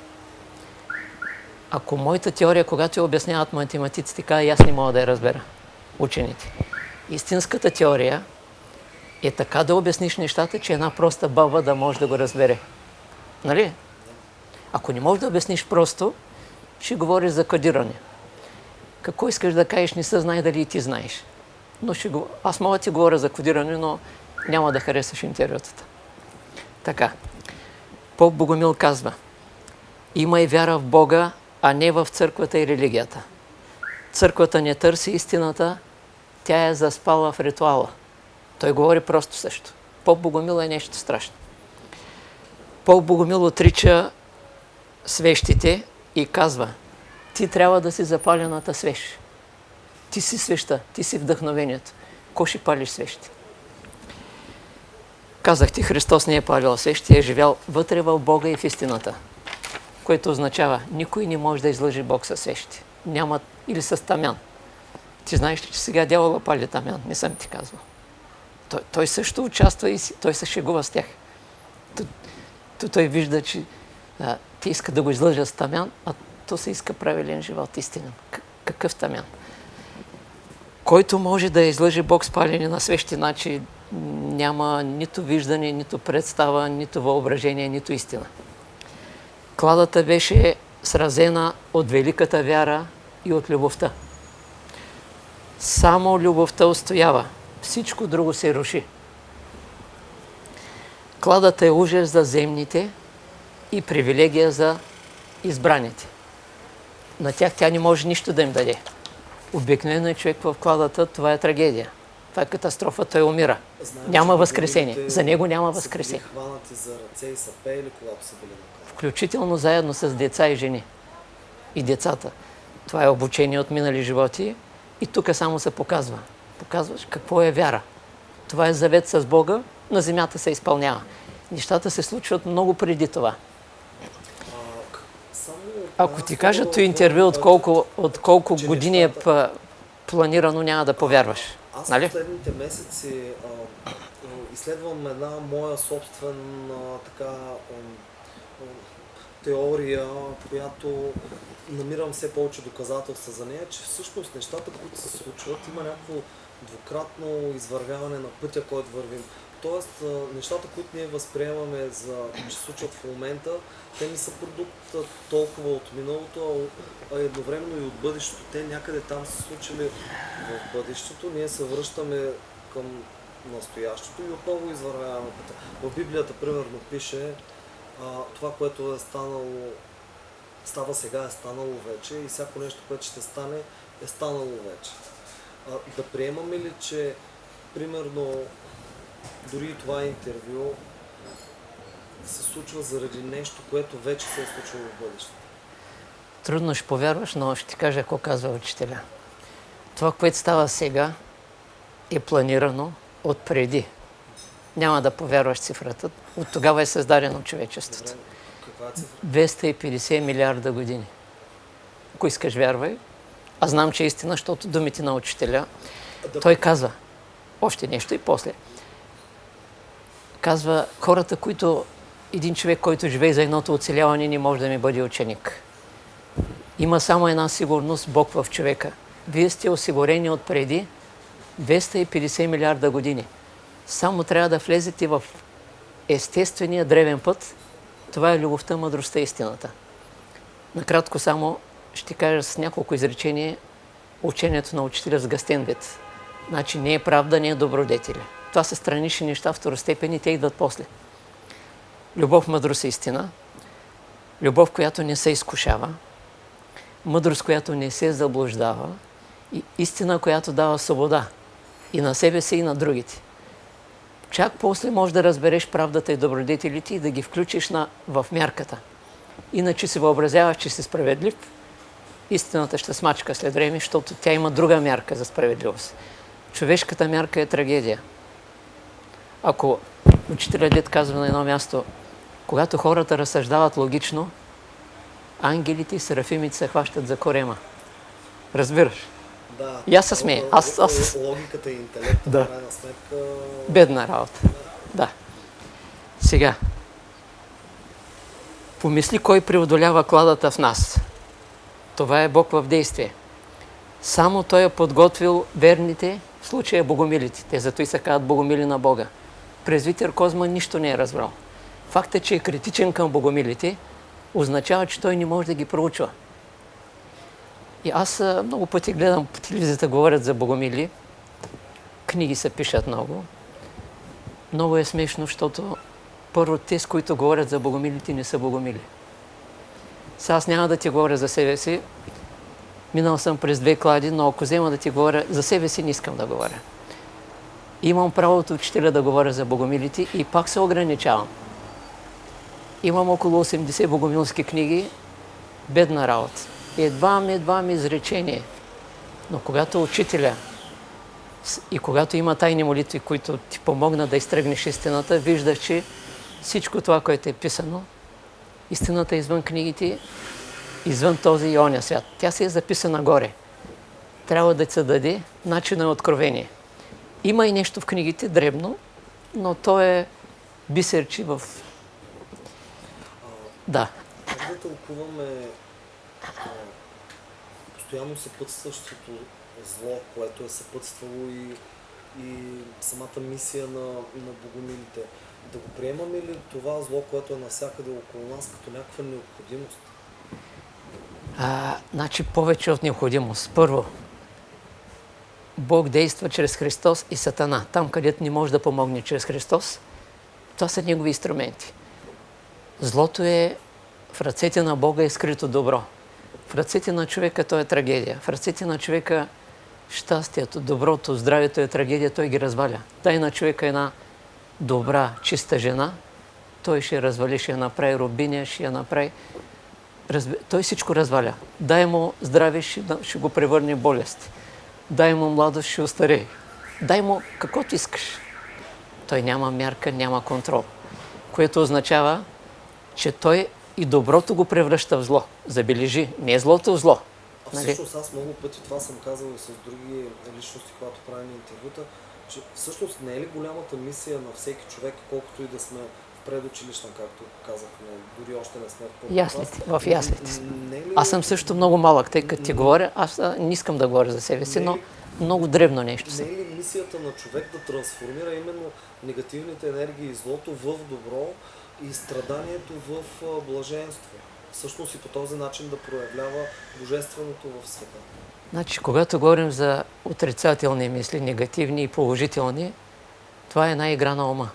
Ако моята теория, когато я обясняват математиците, казва, аз не мога да я разбера, учените. Истинската теория е така да обясниш нещата, че една проста баба да може да го разбере. Нали? Ако не можеш да обясниш просто, ще говориш за кодиране. Какво искаш да кажеш, не се знае дали и ти знаеш. Но аз мога да ти говоря за кодиране, но няма да харесаш интервютата. Така. Поп Богомил казва: имай вяра в Бога, а не в църквата и религията. Църквата не търси истината, тя е заспала в ритуала. Той говори просто също. Поп Богомил е нещо страшно. Поп Богомил отрича свещите и казва: ти трябва да си запалената свещ. Ти си свеща, ти си вдъхновението. Ко ще палиш свещи? Казах ти, Христос не е палил свещи, е живял вътре в Бога и в истината. Което означава, никой не може да излъжи Бог със свещи. Няма, или с тамян. Ти знаеш ли, че сега дявола пали тамян? Не съм ти казвал. Той също участва и той се шегува с тях. Той вижда, че ти иска да го излъжа с тамян, а то се иска правилен живот, истинен. Какъв тамян? Който може да излъжи Бог с палене на свещи, значи няма нито виждане, нито представа, нито въображение, нито истина. Кладата беше сразена от великата вяра и от любовта. Само любовта устоява, всичко друго се руши. Кладата е ужас за земните и привилегия за избраните. На тях тя не може нищо да им даде. Обикновено е човек в кладата, това е трагедия. Това е катастрофа, той умира. Знаем, няма възкресение. За него няма възкресение. Са били хванати за ръце и са пеели, когато са били на кладата. Включително заедно с деца и жени. И децата. Това е обучение от минали животи. И тук само се показва. Показваш какво е вяра. Това е завет с Бога, на земята се изпълнява. Нещата се случват много преди това. Ако ти кажа това интервю от колко години е планирано, няма да повярваш. Аз нали? в последните месеци изследвам една моя собствена теория, която намирам все повече доказателства за нея, че всъщност нещата, които се случват, има някакво двукратно извървяване на пътя, който вървим. Тоест, нещата, които ние възприемаме че се случват в момента, те не са продукт толкова от миналото, а едновременно и от бъдещето. Те някъде там са случили в бъдещето, ние се връщаме към настоящето и отново извървяваме пътя. В Библията, примерно, пише това, което е станало, става сега, е станало вече и всяко нещо, което ще стане, е станало вече. Да приемаме ли, че примерно дори и това интервю се случва заради нещо, което вече се е случило в бъдещето? Трудно ще повярваш, но ще ти кажа какво казва учителя. Това, което става сега, е планирано отпреди. Няма да повярваш цифрата. От тогава е създадено човечеството. Каква е цифра? 250 милиарда години. Ако искаш, вярвай. Аз знам, че е истина, защото думите на учителя. Той казва още нещо и после. Казва, хората, един човек, който живее за едното оцеляване, не може да ми бъде ученик. Има само една сигурност, Бог в човека. Вие сте осигурени от преди 250 милиарда години. Само трябва да влезете в естествения древен път. Това е любовта, мъдростта и истината. Накратко само ще кажа с няколко изречения учението на учителя с гъстен вид. Значи не е правда, не е добродетели. Това са странични неща, второстепени, те идват после. Любов, мъдрост и истина. Любов, която не се изкушава. Мъдрост, която не се заблуждава. И истина, която дава свобода. И на себе си, и на другите. Чак после можеш да разбереш правдата и добродетелите и да ги включиш в мярката. Иначе си въобразяваш, че си справедлив, истината ще смачка след време, защото тя има друга мярка за справедливост. Човешката мярка е трагедия. Ако учителят Дед казва на едно място, когато хората разсъждават логично, ангелите и серафимите се хващат за корема. Разбираш? Да. И аз се смея. Логиката и интелекта, да. в крайна сметка... Бедна работа. Да. Сега. Помисли кой преодолява кладата в нас. Това е Бог в действие. Само Той е подготвил верните, в случая богомилите. Те зато и се казват богомили на Бога. Презвитер Козма нищо не е разбрал. Фактът, че е критичен към богомилите, означава, че той не може да ги проучва. И аз много пъти гледам по телевизията, говорят за богомили, книги се пишат много. Много е смешно, защото първо те, с които говорят за богомилите, не са богомили. Сега аз няма да ти говоря за себе си. Минал съм през 2 клади, но ако взема да ти говоря за себе си, не искам да говоря. Имам правото учителя да говоря за богомилите и пак се ограничавам. Имам около 80 богомилски книги, бедна работа. Едва ми изречение. Но когато учителя и когато има тайни молитви, които ти помогнат да изтръгнеш истината, виждаш, че всичко това, което е писано, истината е извън книгите, извън този и оня свят. Тя се е записана горе. Трябва да се даде начин на откровение. Има и нещо в книгите, дребно, но то е бисерчи в... Да. Как да тълкуваме постоянно съпътстващото зло, което е съпътствало и самата мисия на богомилите? Да го приемаме ли това зло, което е навсякъде около нас, като някаква необходимост? Значи повече от необходимост. Първо, Бог действа чрез Христос и Сатана. Там, където не може да помогне чрез Христос, това са негови инструменти. Злото е в ръцете на Бога е скрито добро. В ръцете на човека то е трагедия. В ръцете на човека щастието, доброто, здравето е трагедия, той ги разваля. Дай на човека една добра, чиста жена, той ще развали, ще я направи робиня, ще я направи... Той всичко разваля. Дай му здраве, ще го превърне в болест. Дай му младост, ще остарее. Дай му каквото искаш. Той няма мярка, няма контрол. Което означава, че той и доброто го превръща в зло. Забележи, не е злото в зло. Всъщност аз много пъти това съм казал и с други личности, когато правим интервюта, че всъщност не е ли голямата мисия на всеки човек, колкото и да сме в предучилищна, както казахме, дори още не сме в първи яслите, в яслите. Ли... Аз съм също много малък, тъй като ти говоря, аз не искам да говоря за себе си, но много дребно нещо съм. Не е ли мисията на човек да трансформира именно негативните енергии и злото в добро и страданието в блаженство? Всъщност и по този начин да проявлява божественото в света. Значи, когато говорим за отрицателни мисли, негативни и положителни, това е една игра на ума.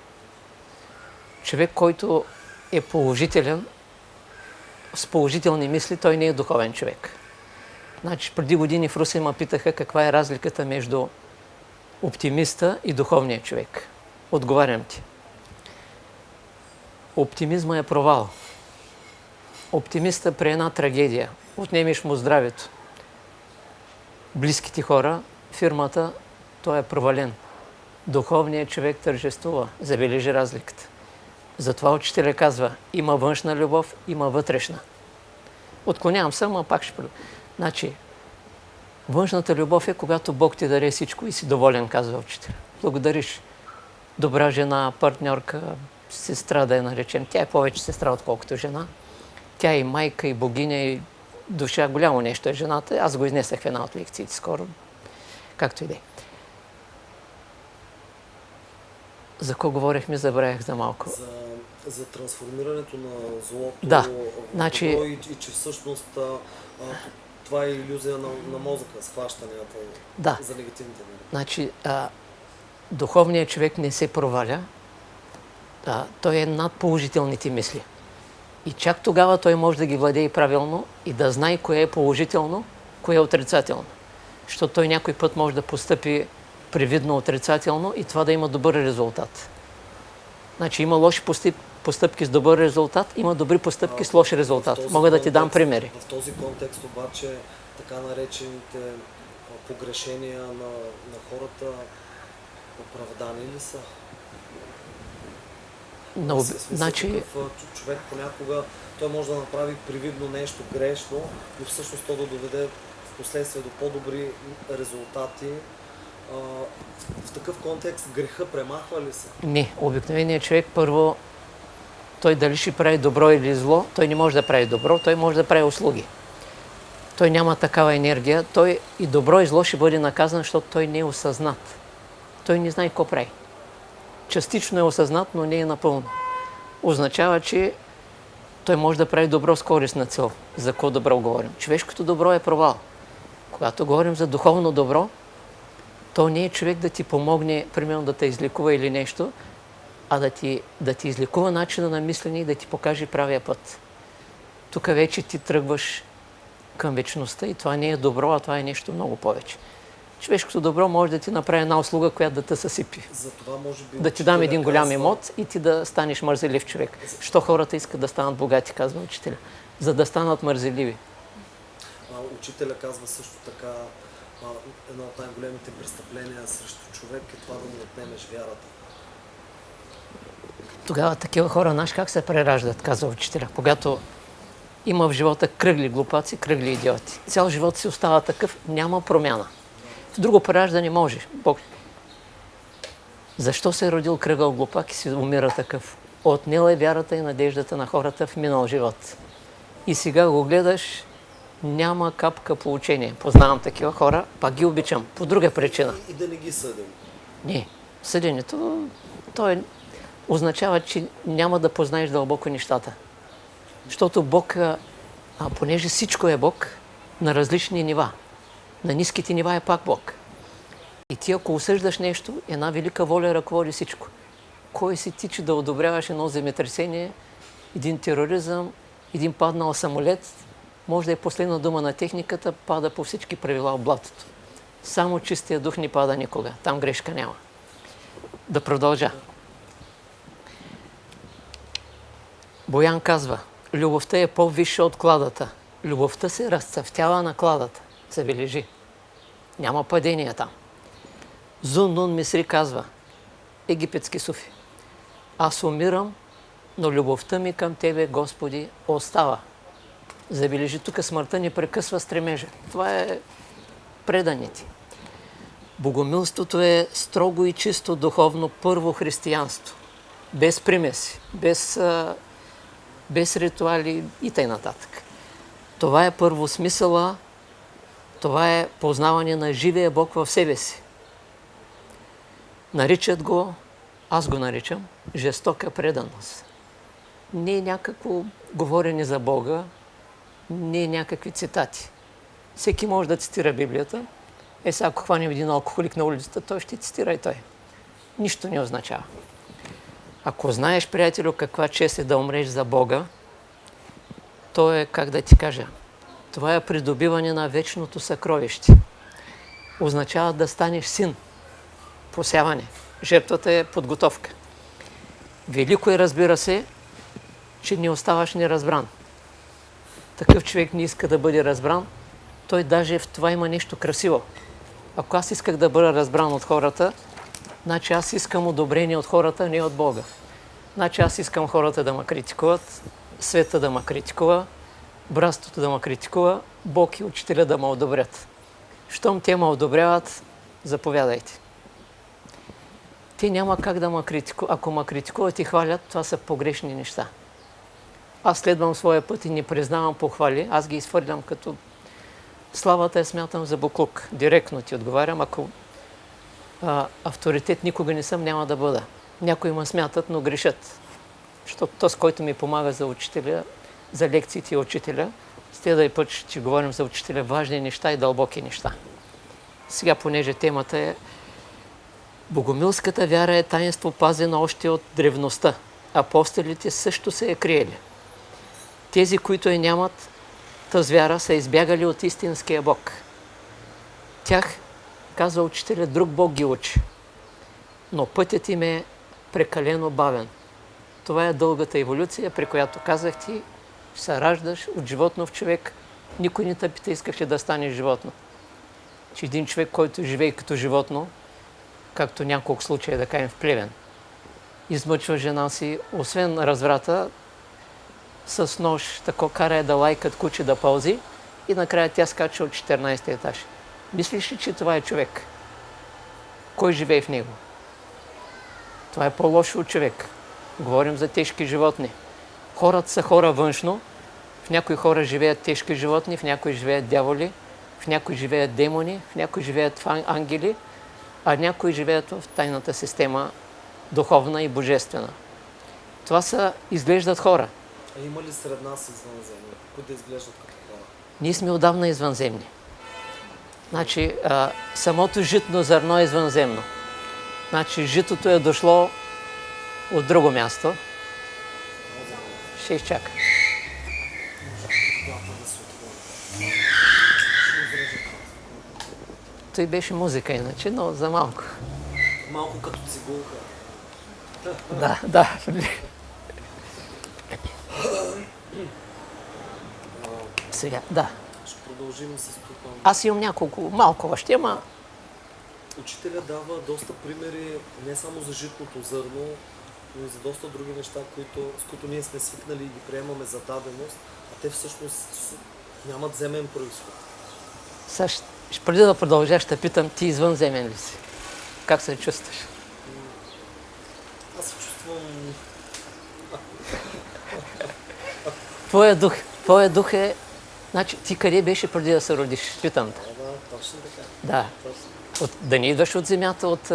Човек, който е положителен, с положителни мисли, той не е духовен човек. Значи, преди години в Руси ме питаха каква е разликата между оптимиста и духовния човек. Отговарям ти. Оптимизма е провал. Оптимиста при една трагедия, отнемеш му здравето. Близките хора, фирмата, той е провален. Духовният човек тържествува, забележи разликата. Затова учителя казва, има външна любов, има вътрешна. Отклонявам се, но пак ще... Значи, външната любов е когато Бог ти даде всичко и си доволен, казва учителя. Благодариш. Добра жена, партньорка, сестра да я наречем. Тя е повече сестра, отколкото жена. Тя е и майка, и богиня, и душа. Голямо нещо е жената. Аз го изнесах в една от лекциите скоро. Както и да е. За какво говорихме, забравях за малко. За трансформирането на злото да. в Значи... добро и че всъщност това е илюзия на мозъка, схващанията за негативните енергии. Значи, духовният човек не се проваля. Той е над положителните мисли. И чак тогава той може да ги владее правилно и да знае кое е положително, кое е отрицателно. Защото той някой път може да постъпи привидно отрицателно и това да има добър резултат. Значи има лоши постъпки с добър резултат, има добри постъпки с лош резултат. Мога да ти дам примери. В този контекст обаче така наречените погрешения на хората оправдани ли са? Значи... човек понякога той може да направи привидно нещо грешно, но всъщност то да доведе в последствие до по-добри резултати. В такъв контекст греха премахва ли се? Не. Обикновеният човек първо, той дали ще прави добро или зло, той не може да прави добро, той може да прави услуги. Той няма такава енергия, той и добро и зло ще бъде наказан, защото той не е осъзнат. Той не знае какво прави. Частично е осъзнат, но не е напълно. Означава, че той може да прави добро с корисна цел. За какво добро говорим? Човешкото добро е провал. Когато говорим за духовно добро, то не е човек да ти помогне, примерно да те излекува или нещо, а да ти излекува начина на мислене и да ти покаже правия път. Тук вече ти тръгваш към вечността и това не е добро, а това е нещо много повече. Човешкото добро може да ти направи една услуга, която да те съсипи. Затова може би Да ти дам един голям имот и ти да станеш мързелив човек. Що хората искат да станат богати, казва учителя? За да станат мързеливи. Учителя казва също така, едно от най-големите престъпления срещу човек е това да му отнемеш вярата. Тогава такива хора, знаеш как се прераждат, казва учителя, когато има в живота кръгли глупаци, кръгли идиоти. Цял живот си остава такъв, няма промяна. В друго прераждане може. Бог. Защо се е родил кръгъл глупак и си умира такъв? Отнел е вярата и надеждата на хората в минал живот. И сега го гледаш, няма капка поучение. Познавам такива хора, пак ги обичам. По друга причина. И да не ги съдим. Не. Съденето, означава, че няма да познаеш дълбоко нещата. Защото Бог, понеже всичко е Бог, на различни нива. На ниските нива е пак Бог. И ти, ако осъждаш нещо, една велика воля ръководи всичко. Кой си ти, че да одобряваш едно земетресение, един тероризъм, един паднал самолет, може да е последна дума на техниката, пада по всички правила в блатото. Само чистия дух не пада никога. Там грешка няма. Да продължа. Боян казва, любовта е по-висша от кладата. Любовта се разцъфтява на кладата. Забележи. Няма падение там. Зун Нун Мисри казва, египетски суфи, аз умирам, но любовта ми към Тебе, Господи, остава. Забележи, тук смъртта ни прекъсва стремежа. Това е преданите. Богомилството е строго и чисто духовно първо християнство. Без примеси, без ритуали и т.н. Това е първо смисъла, това е познаване на живия Бог в себе си. Наричат го, аз го наричам, жестока преданост. Не е някакво говорене за Бога, не е някакви цитати. Всеки може да цитира Библията. Сега ако хванем един алкохолик на улицата, той ще цитира и той. Нищо не означава. Ако знаеш, приятелю, каква чест е да умреш за Бога, то е, как да ти кажа, това е придобиване на вечното съкровище. Означава да станеш син. Посяване. Жертвата е подготовка. Велико е, разбира се, че не оставаш неразбран. Такъв човек не иска да бъде разбран, той даже в това има нещо красиво. Ако аз исках да бъда разбран от хората, значи аз искам одобрение от хората, не от Бога. Значи аз искам хората да ме критикуват, света да ме критикува, братството да ме критикува, Бог и учителя да ме одобрят. Щом те ме одобряват, заповядайте. Те няма как да ме критикуват. Ако ме критикуват и хвалят, това са погрешни неща. Аз следвам своя път и не признавам похвали, аз ги изхвърлям като славата я смятам за буклук. Директно ти отговарям, ако авторитет никога не съм, няма да бъда. Някои ме смятат, но грешат. Защото този, който ми помага за учителя, за лекциите и учителя, следва и път ще говорим за учителя важни неща и дълбоки неща. Сега, понеже темата е богомилската вяра е таинство пазено още от древността. Апостолите също се е криели. Тези, които я нямат, тази вяра, са избягали от истинския Бог. Тях, казва учителя, друг Бог ги учи. Но пътят им е прекалено бавен. Това е дългата еволюция, при която казах ти, се раждаш от животно в човек. Никой не те пита, искаш ли да станеш животно. Че един човек, който живее като животно, както няколко случая, да кажем в Плевен, измъчва жена си, освен разврата, с нож, тако кара да лайкат куче да пълзи и накрая тя скача от 14 етаж. Мислиш ли, че това е човек? Кой живее в него? Това е по-лошо от човек. Говорим за тежки животни. Хората са хора външно. В някои хора живеят тежки животни, в някои живеят дяволи, в някои живеят демони, в някои живеят ангели, а някои живеят в тайната система, духовна и божествена. Това са, изглеждат хора. А има ли сред нас извънземни, които да изглеждат като хора? Ние сме отдавна извънземни. Значи, самото житно зърно е извънземно. Значи, житото е дошло от друго място. Ще изчака. Той беше музика иначе, но за малко. Малко като цигулка. Да. Сега, да. Ще продължим с това. Аз имам няколко, малко още, ама Учителя дава доста примери не само за житното зърно, но и за доста други неща, с които ние сме свикнали и ги приемаме за даденост, а те всъщност нямат земен произход. сега преди да продължа, ще питам, ти извънземен ли си? Как се чувстваш? Аз се чувствам... Твоя дух е... Значи, ти къде беше преди да се родиш? Питам те. Да, точно така. Да. Точно. Да не идваш от земята, от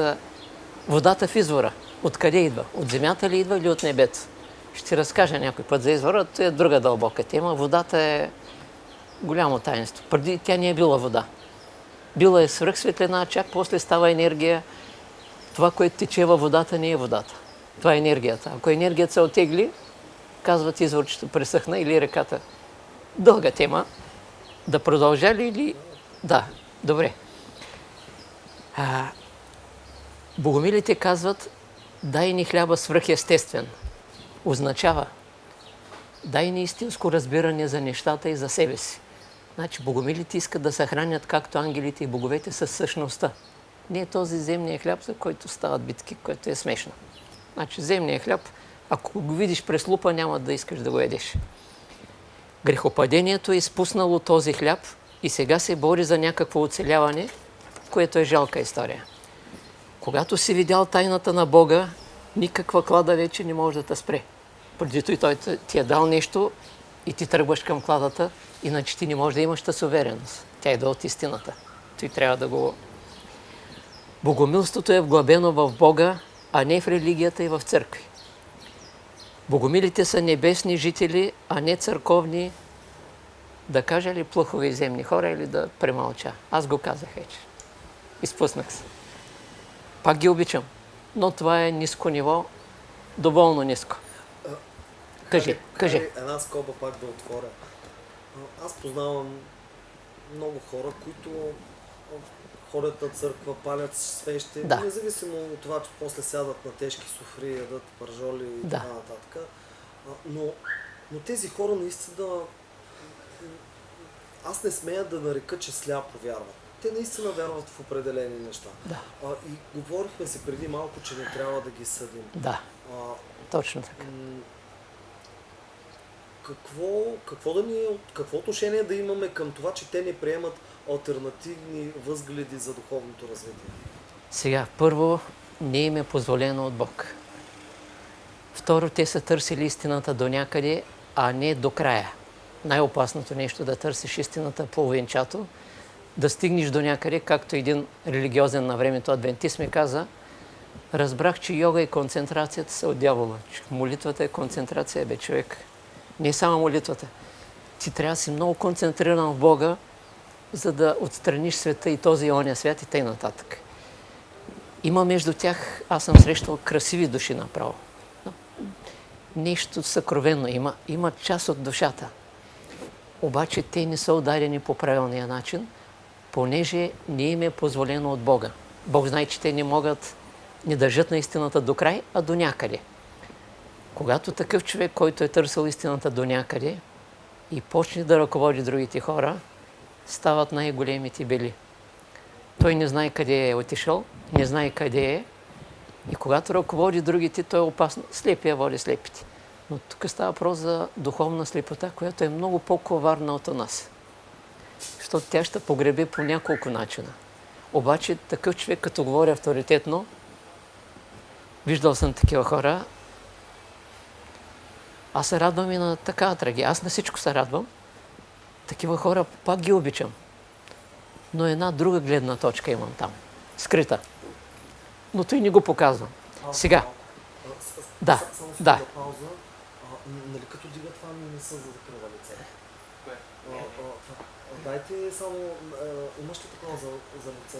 водата в извора. Откъде идва? От земята ли идва или от небето? Ще ти разкажа някой път за извора, това е друга дълбока тема. Водата е голямо таинство. Преди тя не е била вода. Била е свръхсветлина, чак после става енергия. Това, което тече във водата, не е водата. Това е енергията. Ако енергията се отегли, казват изворчето пресъхна или реката. Дълга тема. Да продължа ли или... Да, добре. Богомилите казват, дай ни хляба свръхестествен. Означава, дай ни истинско разбиране за нещата и за себе си. Значи богомилите искат да съхранят както ангелите и боговете със същността. Не е този земния хляб, за който стават битки, което е смешно. Значи земния хляб, ако го видиш през лупа, няма да искаш да го едеш. Грехопадението е изпуснало този хляб и сега се бори за някакво оцеляване, което е жалка история. Когато си видял тайната на Бога, никаква клада вече не може да те спре. Преди той ти е дал нещо и ти тръгваш към кладата, иначе ти не можеш да имаш тази увереност. Тя идва от истината. Той трябва да го... Богомилството е вглъбено в Бога, а не в религията и в църкви. Богомилите са небесни жители, а не църковни, да кажа ли плъхови земни хора или да премълча. Аз го казах вече. Изпуснах се. Пак ги обичам, но това е ниско ниво, доволно ниско. Кажи. Една скоба пак да отворя. Аз познавам много хора, които ходят на църква, палят свещи, Да. независимо от това, че после сядат на тежки софри, ядат пържоли и Да. така нататък. Но тези хора наистина, аз не смея да нарека, че сляпо вярват. Те наистина вярват в определени неща. Да. И говорихме си преди малко, че не трябва да ги съдим. Да, точно така. Какво отношение да имаме към това, че те не приемат алтернативни възгледи за духовното развитие? Сега, първо, не им е позволено от Бог. Второ, те са търсили истината до някъде, а не до края. Най-опасното нещо да търсиш истината половинчато, да стигнеш до някъде, както един религиозен на времето адвентист ми каза, разбрах, че йога и концентрацията са от дявола. Молитвата е концентрация, бе, човек. Не само молитвата. Ти трябва да си много концентриран в Бога, за да отстраниш света и този и оня свят и т.н. нататък. Има между тях, аз съм срещал красиви души направо. Нещо съкровенно има част от душата. Обаче те не са ударени по правилния начин, понеже не им е позволено от Бога. Бог знае, че те не държат на истината до край, а до някъде. Когато такъв човек, който е търсил истината до някъде и почне да ръководи другите хора, стават най-големите бели. Той не знае къде е отишъл, не знае къде е и когато ръководи другите, той е опасно. Слепия води слепите. Но тук става въпрос за духовна слепота, която е много по-коварна от нас. Защото тя ще погребе по няколко начина. Обаче такъв човек, като говори авторитетно, виждал съм такива хора, аз се радвам и на такава трагедия. Аз на всичко се радвам. Такива хора пак ги обичам. Но една друга гледна точка имам там. Скрита. Но той не го показвам. Сега. Да. Пауза. Нали като дига това не са за да крива лице? Дайте само, имаш ли такова за лице?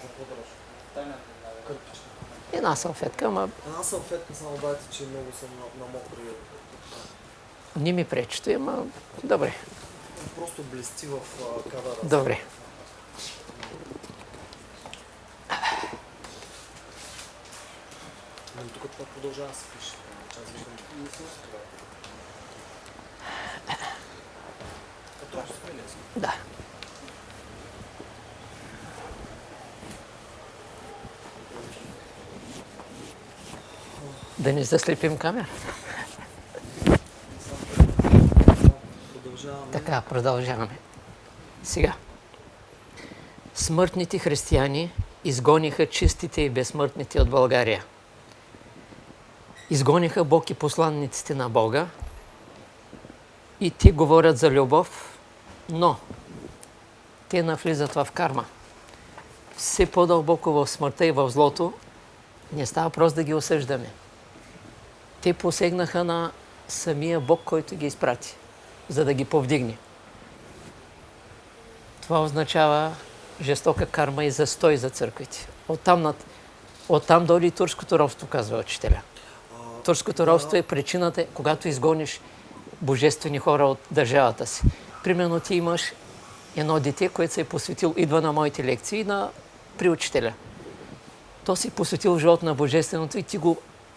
За поддръж? Кърпичка. Една салфетка, ама Една салфетка само дайте, че много съм на мокри. не ми пречи, ама добре. Просто блести в кадъра. Добре. Но тук това продължава да се пише. Аз виждам. Не съм с това. Това ще сме лесно. Да. Да не заслепим камера. Продължаваме. Така, продължаваме. Сега. Смъртните християни изгониха чистите и безсмъртните от България. Изгониха Бог и посланниците на Бога и те говорят за любов, но те навлизат в карма. Все по-дълбоко в смъртта и в злото, не става просто да ги осъждаме. Те посегнаха на самия Бог, който ги изпрати, за да ги повдигне. Това означава жестока карма и застой за църквите. Оттам дойде и турското робство, казва учителя. Турското робство е причината, когато изгониш божествени хора от държавата си. Примерно ти имаш едно дете, което се е посветил, идва на моите лекции при учителя. То си посветил живот на божественото и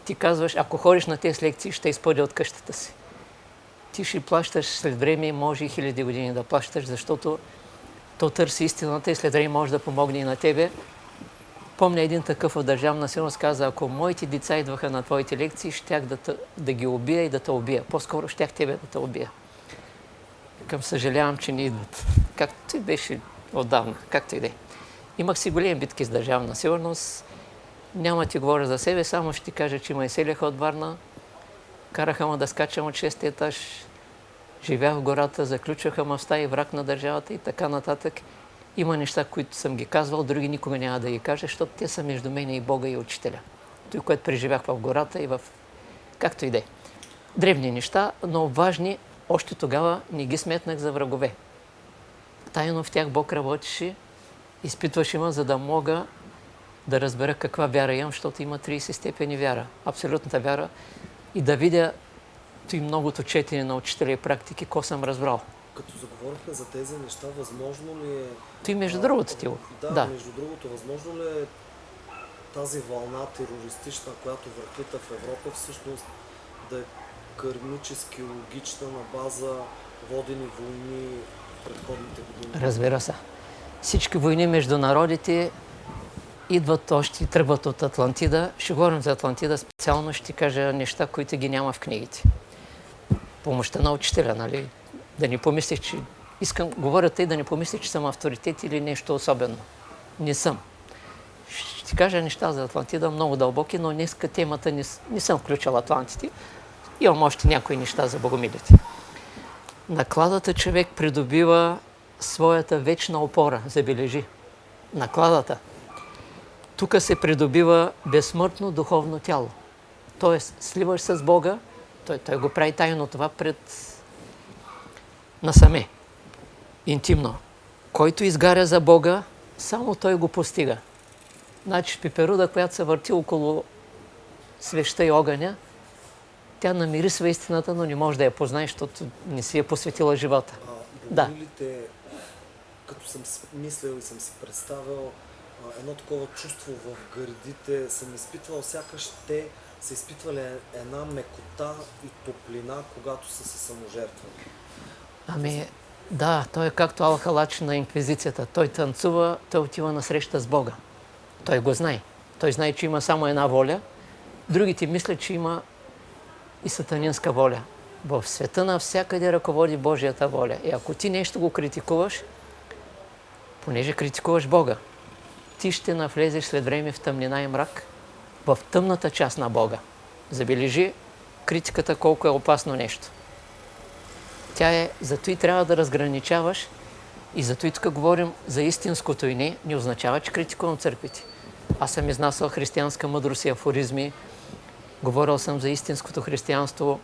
ти казваш, ако ходиш на тези лекции, ще изпъде от къщата си. Ти ще плащаш след време, може и 1000 години да плащаш, защото то търси истината и след време може да помогне и на тебе. Помня един такъв в Държавна сигурност каза, ако моите деца идваха на твоите лекции, щях да ги убия и да те убия. По-скоро щях тебе да те убия. Към съжалявам, че не идват. Както и беше отдавна, както и да е. Имах си големи битки с Държавна сигурност. Няма ти говоря за себе, само ще ти кажа, че ме изселяха от Варна. Караха ме да скачам от 6-ти етаж. Живях в гората, заключваха ме в стаи, враг на държавата и така нататък. Има неща, които съм ги казвал, други никога няма да ги кажа, защото те са между мен и Бога и учителя. Той, което преживях в гората и в... както и да е. Древни неща, но важни, още тогава не ги сметнах за врагове. Тайно в тях Бог работеше, изпитваше ме, за да мога да разбера каква вяра имам, защото има 30 степени вяра. Абсолютната вяра. И да видя и многото четене на учителя и практики, ко съм разбрал. Като заговорихме за тези неща, възможно ли е... Той между другото ти го. Да, между другото, възможно ли е тази вълна терористична, която въртита в Европа, всъщност да е кармически логична на база водени войни в предходните години? Разбира се. Всички войни между народите идват още и тръгват от Атлантида. Ще говорим за Атлантида, специално ще ти кажа неща, които ги няма в книгите. Помощта на учителя, нали? Да не помислиш, че... говоря тъй да не помислиш, че съм авторитет или нещо особено. Не съм. Ще ти кажа неща за Атлантида, много дълбоки, но днеска темата не съм включил Атлантите. Имам още някои неща за богомилите. Накладата човек придобива своята вечна опора, забележи. Накладата. Тук се придобива безсмъртно духовно тяло. Тоест, сливаш с Бога, той го прави тайно това насаме, интимно. Който изгаря за Бога, само той го постига. Значи пеперуда, която се върти около свеща и огъня, тя намирисва истината, но не може да я познае, защото не си е посветила живота. Богомилите, като съм мислил и съм си представил, едно такова чувство в гърдите съм изпитвал, сякаш те са изпитвали една мекота и топлина, когато са се саможертвали. Ами, да, той е както Алхалач на инквизицията. Той танцува, той отива на среща с Бога. Той го знае. Той знае, че има само една воля. Другите мислят, че има и сатанинска воля. В света навсякъде ръководи Божията воля. И ако ти нещо го критикуваш, понеже критикуваш Бога, ти ще навлезеш след време в тъмнина и мрак, в тъмната част на Бога. Забележи критиката колко е опасно нещо. Зато и трябва да разграничаваш и зато и тук говорим за истинското и не означава, че критикувам църквите. Аз съм изнасял християнска мъдрост и афоризми, говорил съм за истинското християнство,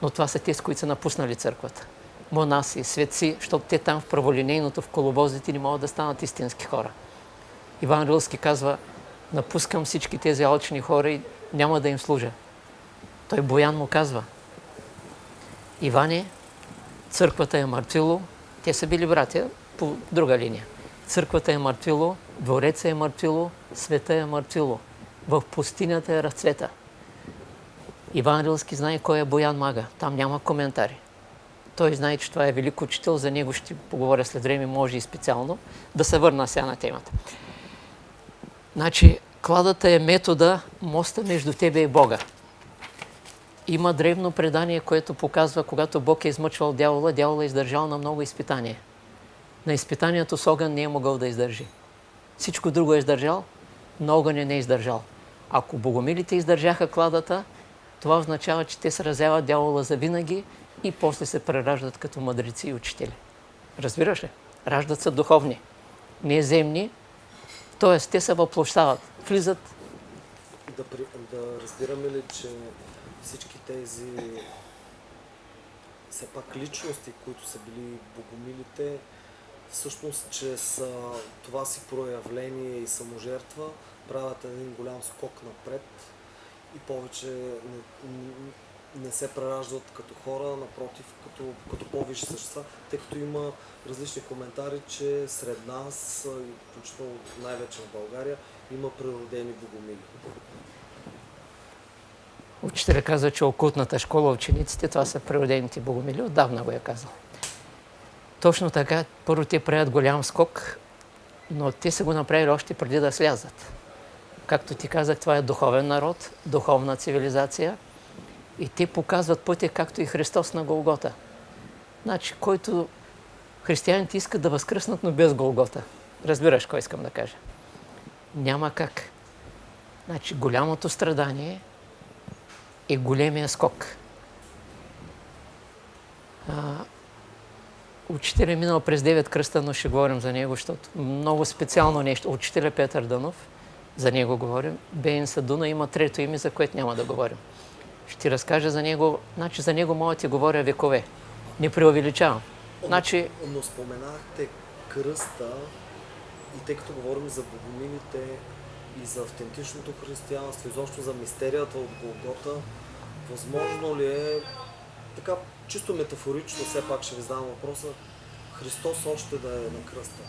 но това са тези, които са напуснали църквата. монаси, светци, защото те там в праволинейното, в коловозите не могат да станат истински хора. Иван Рилски казва: напускам всички тези алчни хора и няма да им служа. Той Боян му казва: Иване, църквата е мъртвило, те са били братя по друга линия. Църквата е мъртвило, двореца е мъртвило, света е мъртвило. В пустинята е разцвета. Иван Рилски знае кой е Боян Мага. Там няма коментари. Той знае, че това е велик учител. За него ще поговоря след време, може и специално. Да се върна сега на темата. Значи, кладата е метода, моста между тебе и Бога. Има древно предание, което показва, когато Бог е измъчвал дявола, дявола е издържал на много изпитания. На изпитанието с огън не е могъл да издържи. Всичко друго е издържал, но огън не е издържал. Ако богомилите издържаха кладата, това означава, че те сразяват дявола завинаги и после се прераждат като мъдреци и учители. Разбираш ли? Раждат се духовни, не земни, т.е. те се въплощават, влизат. Да разбираме ли, че всички тези все пак личности, които са били богомилите, всъщност чрез това си проявление и саможертва правят един голям скок напред и повече не се прераждат като хора, напротив, като по-висши същества, тъй като има различни коментари, че сред нас, включително най-вече в България, има природени богомили. Учителя казва, че окултната школа, учениците, това са природените богомили. Отдавна го е казал. Точно така, първо те правят голям скок, но те са го направили още преди да слязат. Както ти казах, това е духовен народ, духовна цивилизация и те показват пътя, както и Христос на Голгота. Значи, който християните искат да възкръснат, но без Голгота. Разбираш кой искам да кажа? Няма как. Значи, голямото страдание е големия скок. Учителя е минал през 9 кръста, но ще говорим за него, защото много специално нещо. Учителя Петър Дънов, за него говорим. Бейн Садуна има трето име, за което няма да говорим. Ще ти разкажа за него. Значи за него мога да ти говоря векове. Не преувеличавам. Значи... Но споменахте кръста и тъй като говорим за богомилите и за автентичното християнство, изобщо за мистерията от Голгота, възможно ли е, така чисто метафорично, все пак ще ви задам въпроса, Христос още да е на кръста?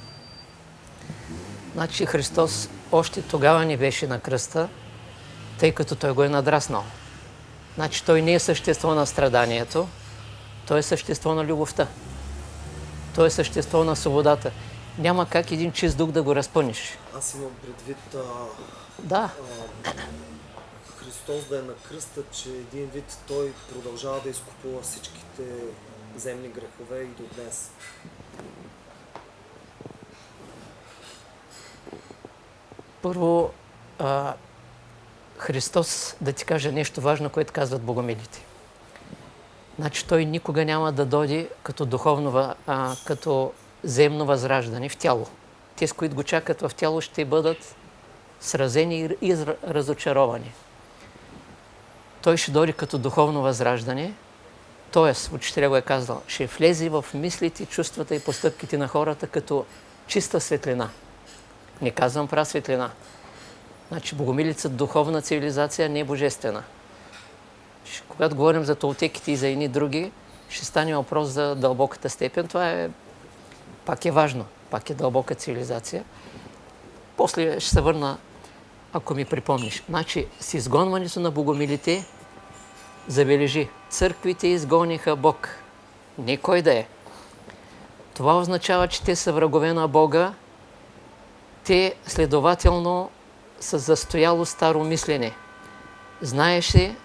Значи Христос още тогава не беше на кръста, тъй като той го е надраснал. Значи той не е същество на страданието, той е същество на любовта. Той е същество на свободата. Няма как един чист дух да го разпънеш. Аз имам предвид да. Христос да е на кръста, че един вид той продължава да изкупува всичките земни грехове и до днес. Първо, Христос, да ти кажа нещо важно, което казват богомилите. Значи той никога няма да дойде като духовно, като земно възраждане в тяло. Те, с които го чакат в тяло, ще бъдат сразени и разочаровани. Той ще дойде като духовно възраждане, т.е. учителя го е казал, ще влезе в мислите, чувствата и постъпките на хората като чиста светлина. Не казвам прав светлина. Значи богомилица духовна цивилизация, не е божествена. Когато говорим за толтеките и за едни други, ще стане въпрос за дълбоката степен. Това пак е важно, пак е дълбока цивилизация. После ще се върна, ако ми припомниш. Значи, с изгонването на богомилите, забележи, църквите изгониха Бог. Не кой да е. Това означава, че те са врагове на Бога. Те, следователно, са застояло старо мислене. Знаеше,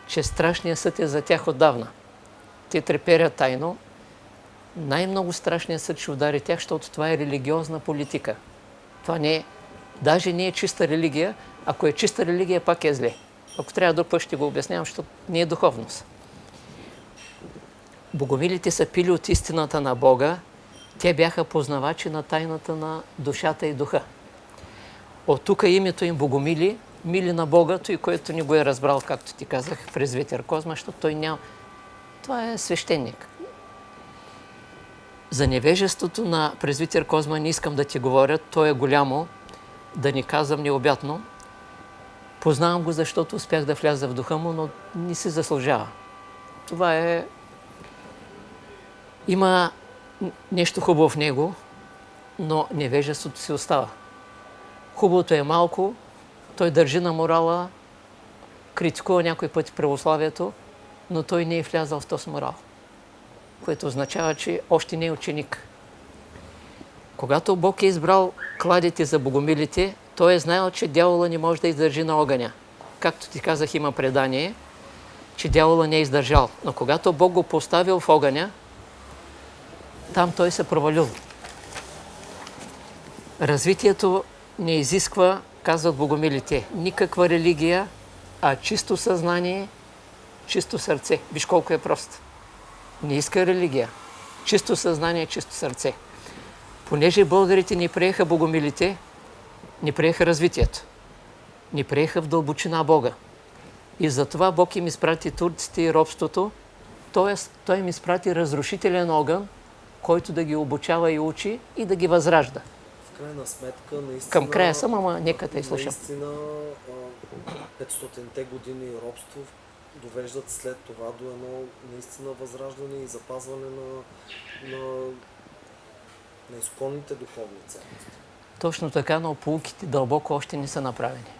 че страшният съд е за тях отдавна. Те треперят тайно. Най-много страшният съд ще удари тях, защото това е религиозна политика. Това даже не е чиста религия. Ако е чиста религия, пак е зле. Ако трябва друг път ще го обяснявам, защото не е духовност. Богомилите са пили от истината на Бога. Те бяха познавачи на тайната на душата и духа. От тук името им богомили, мили на Бога, той, който не го е разбрал, както ти казах, през Ветер Козма, защото той няма... Това е свещеник. За невежеството на презвитер Козма не искам да ти говоря, то е голямо, да ни казвам необятно. Познавам го, защото успях да вляза в духа му, но не се заслужава. Това е... Има нещо хубаво в него, но невежеството си остава. Хубавото е малко, той държи на морала, критикува някой път православието, но той не е влязал в този морал, което означава, че още не е ученик. Когато Бог е избрал кладите за богомилите, той е знаел, че дявола не може да издържи на огъня. Както ти казах, има предание, че дявола не е издържал. Но когато Бог го поставил в огъня, там той се провалил. Развитието не изисква, казват богомилите, никаква религия, а чисто съзнание, чисто сърце. Виж колко е просто. Не иска религия. Чисто съзнание, чисто сърце. Понеже българите не приеха богомилите, не приеха развитието. Не приеха в дълбочина Бога. И затова Бог им изпрати турците и робството, т.е. той им изпрати разрушителен огън, който да ги обучава и учи и да ги възражда. В крайна сметка, наистина... Към края съм, ама нека те изслушам. Наистина, 500-те години робство довеждат след това до едно наистина възраждане и запазване на изконните духовни ценности. Точно така, но поуките дълбоко още не са направени.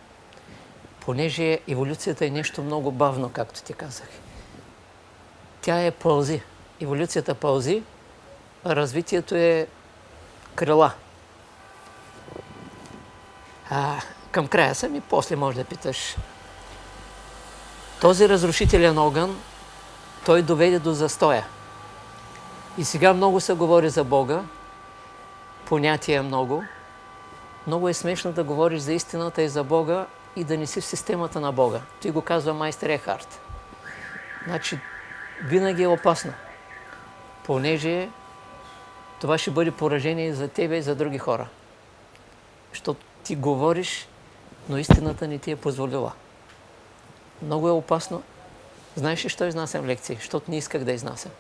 Понеже еволюцията е нещо много бавно, както ти казах. Тя е пълзи. Еволюцията пълзи, а развитието е крила. Към края съм и после може да питаш. Този разрушителен огън, той доведе до застоя. И сега много се говори за Бога, понятия много. Много е смешно да говориш за истината и за Бога и да не си в системата на Бога. Той го казва майстер Екхарт. Значи, винаги е опасно, понеже това ще бъде поражение за тебе и за други хора. Защото ти говориш, но истината не ти е позволила. Много е опасно. Знаеш ли, що изнасям лекции? Защото не исках да изнасям.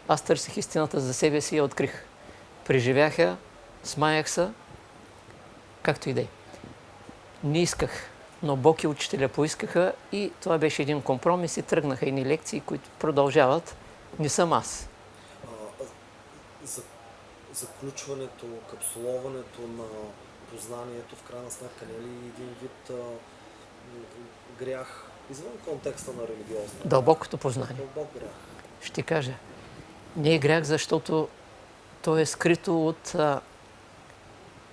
Аз търсих истината за себе си и я открих. Преживях я, смаях се, както и да е. Не исках, но Бог и учителя поискаха и това беше един компромис и тръгнаха едни лекции, които продължават. Не съм аз. Заключването, капсуловането на познанието, в крайна сметка, не е ли един вид грях извън контекста на религиозна? Дълбокото познание. Дълбок грях. Ще кажа. Не е грях, защото то е скрито от...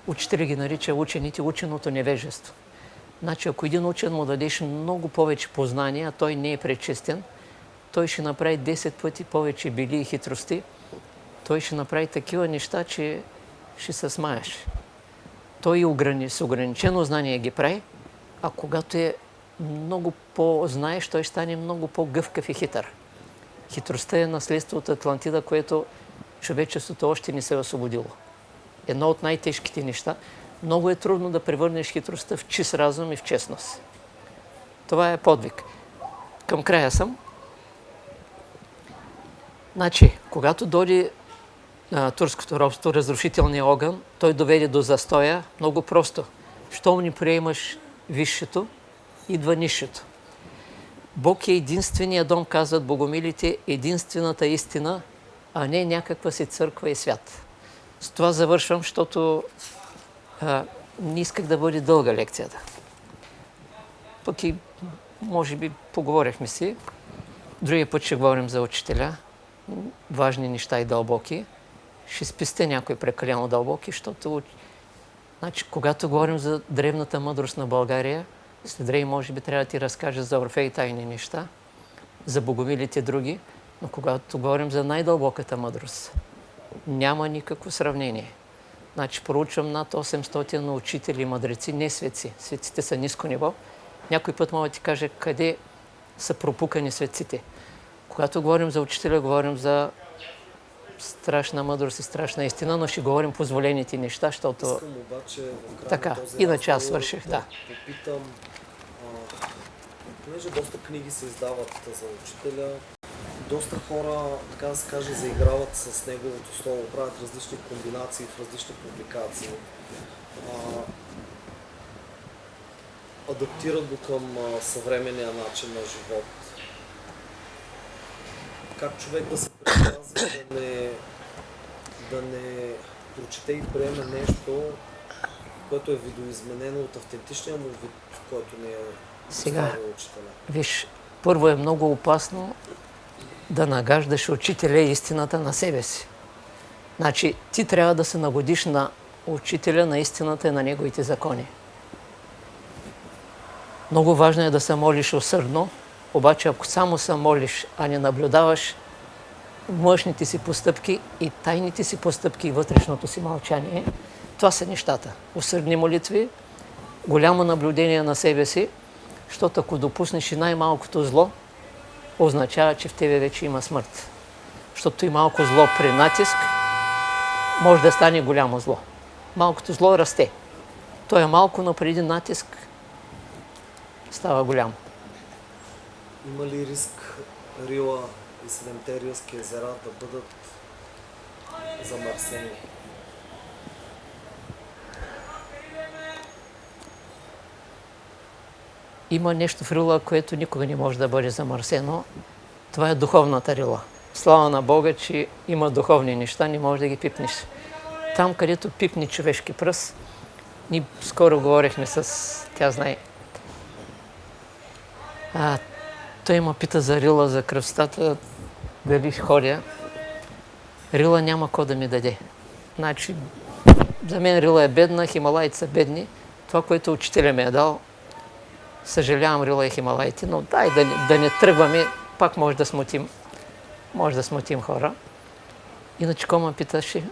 Учителя ги нарича учените ученото невежество. Значи, ако един учен му дадеш много повече познания, а той не е пречистен, той ще направи 10 пъти повече били и хитрости, той ще направи такива неща, че ще се смаяш. Той с ограничено знание ги прави, а когато е много по-знаеш, той ще стане много по-гъвкав и хитър. Хитростта е наследство от Атлантида, което човечеството още не се е освободило. Едно от най-тежките неща. Много е трудно да превърнеш хитростта в чист разум и в честност. Това е подвиг. Към края съм. Значи, когато дойде турското робство, разрушителният огън, той доведе до застоя много просто. Щом не приемаш висшето, идва нисшето. Бог е единственият дом, казват богомилите, единствената истина, а не някаква си църква и свят. С това завършвам, защото не исках да бъде дълга лекцията. Пък и, може би, поговорихме си. Другия път ще говорим за учителя. Важни неща и дълбоки. Ще спестя някои прекалено дълбоки, защото значи, когато говорим за древната мъдрост на България, след време може би трябва да ти разкажа за Орфей тайни неща, за богомилите други, но когато говорим за най-дълбоката мъдрост, няма никакво сравнение. Значи проучвам над 800 учители и мъдреци, не светци. Светците са ниско ниво. Някой път мога да ти кажа къде са пропукани светците. Когато говорим за учителя, говорим за страшна мъдрост и страшна истина, но ще говорим позволените неща, защото... Искам обаче в края така, на този иначе аз разговор свърших, да. Попитам, понеже доста книги се издават за учителя, доста хора, така да се каже, заиграват с неговото слово, правят различни комбинации в различни публикации. Адаптират го към съвременния начин на живот. Как човек да се предпази, да не прочете и приеме нещо, което е видоизменено от автентичния му вид, в който не е оставил учителя. Виж, първо е много опасно да нагаждаш учителя и истината на себе си. Значи, ти трябва да се нагодиш на учителя на истината и на неговите закони. Много важно е да се молиш усърдно, обаче ако само се молиш, а не наблюдаваш външните си постъпки и тайните си постъпки и вътрешното си мълчание, това са нещата. Усърдни молитви, голямо наблюдение на себе си, защото ако допуснеш и най-малкото зло, означава, че в тебе вече има смърт. Защото и малко зло при натиск може да стане голямо зло. Малкото зло расте. То е малко, но преди натиск става голямо. Има ли риск Рила и седемте рилски езера да бъдат замърсени? Има нещо в Рила, което никога не може да бъде замърсено. Това е духовната Рила. Слава на Бога, че има духовни неща, не можеш да ги пипнеш. Там, където пипни човешки пръст, ние скоро говорихме с тя знае. Той ме пита за Рила, за кръвстата, дали ще ходя. Рила няма ко да ми даде. Значи, за мен Рила е бедна, Хималайите са бедни. Това, което учителя ми е дал, съжалявам Рила и Хималайите, но дай да не тръгваме, пак може да смутим хора. Иначе ко ме питаше,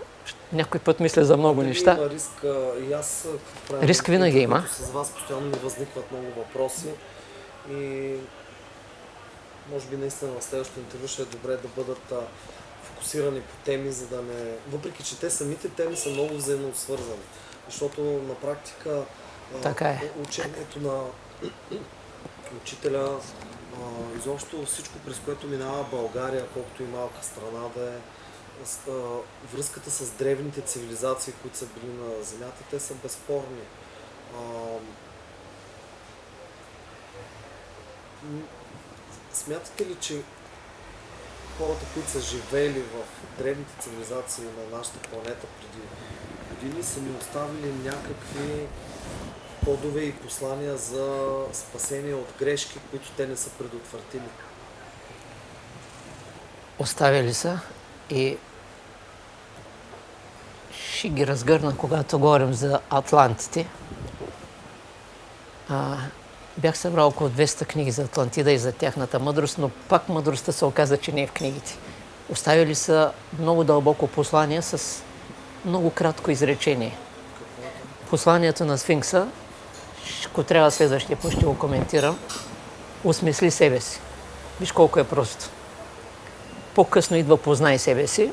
някой път мисля за много неща. Има риск, и аз риск винаги има. С вас постоянно ми възникват много въпроси и може би наистина в следващото интервю ще е добре да бъдат фокусирани по теми, за да не... Въпреки че те самите теми са много взаимно свързани, защото на практика учението на учителя, изобщо всичко, през което минава България, колкото и малка страна да е, връзката с древните цивилизации, които са били на Земята, те са безспорни. Смятате ли, че хората, които са живели в древните цивилизации на нашата планета преди години, са ни оставили някакви кодове и послания за спасение от грешки, които те не са предотвратили? Оставили са и ще ги разгърна, когато говорим за атлантите. Бях събрал около 200 книги за Атлантида и за тяхната мъдрост, но пак мъдростта се оказа, че не е в книгите. Оставили са много дълбоко послание с много кратко изречение. Посланието на Сфинкса, ако трябва следващия път ще го коментирам, осмисли себе си. Виж колко е просто. По-късно идва познай себе си.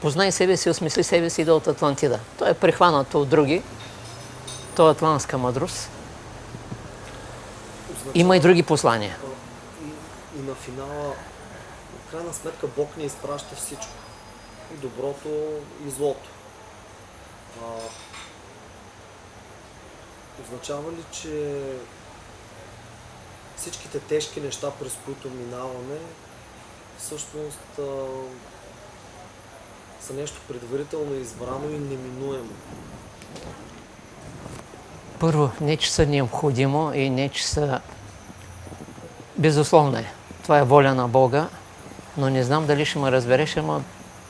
Познай себе си, осмисли себе си, идва от Атлантида. То е прихванато от други. То е атлантска мъдрост. Има и други послания. И на финала, в крайна сметка, Бог ни изпраща всичко. И доброто, и злото. Означава ли, че всичките тежки неща, през които минаваме, всъщност са нещо предварително избрано и неминуемо? Първо, не че са необходимо и не че са безусловно е. Това е воля на Бога, но не знам дали ще ме разбереш, ама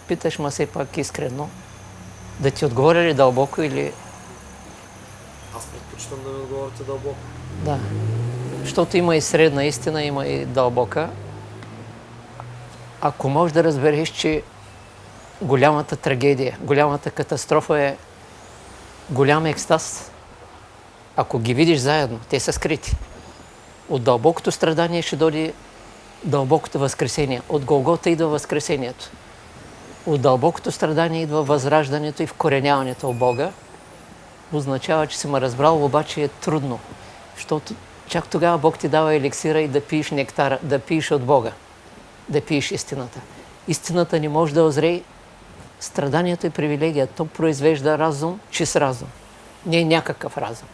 питаш ме все пак искрено. Да ти отговоря ли дълбоко или... Аз предпочитам да ми отговорите дълбоко. Да. Защото има и средна истина, има и дълбока. Ако можеш да разбереш, че голямата трагедия, голямата катастрофа е голям екстаз, ако ги видиш заедно, те са скрити. От дълбокото страдание ще дойде дълбокото възкресение. От Голгота идва възкресението. От дълбокото страдание идва възраждането и вкореняването в Бога. Означава, че си ме разбрал, обаче е трудно. Защото чак тогава Бог ти дава еликсира и да пиеш нектара, да пиеш от Бога. да пиеш истината. Истината не може да озрее. Страданието е привилегия. То произвежда разум, чист разум. Не е някакъв разум.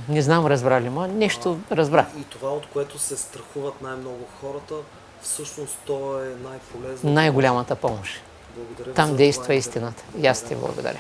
Не знам разбрали, но нещо разбрах. И това, от което се страхуват най-много хората, всъщност то е най-полезно. Най-голямата помощ. Благодаря ви Там за действа това истината. И аз ти благодаря.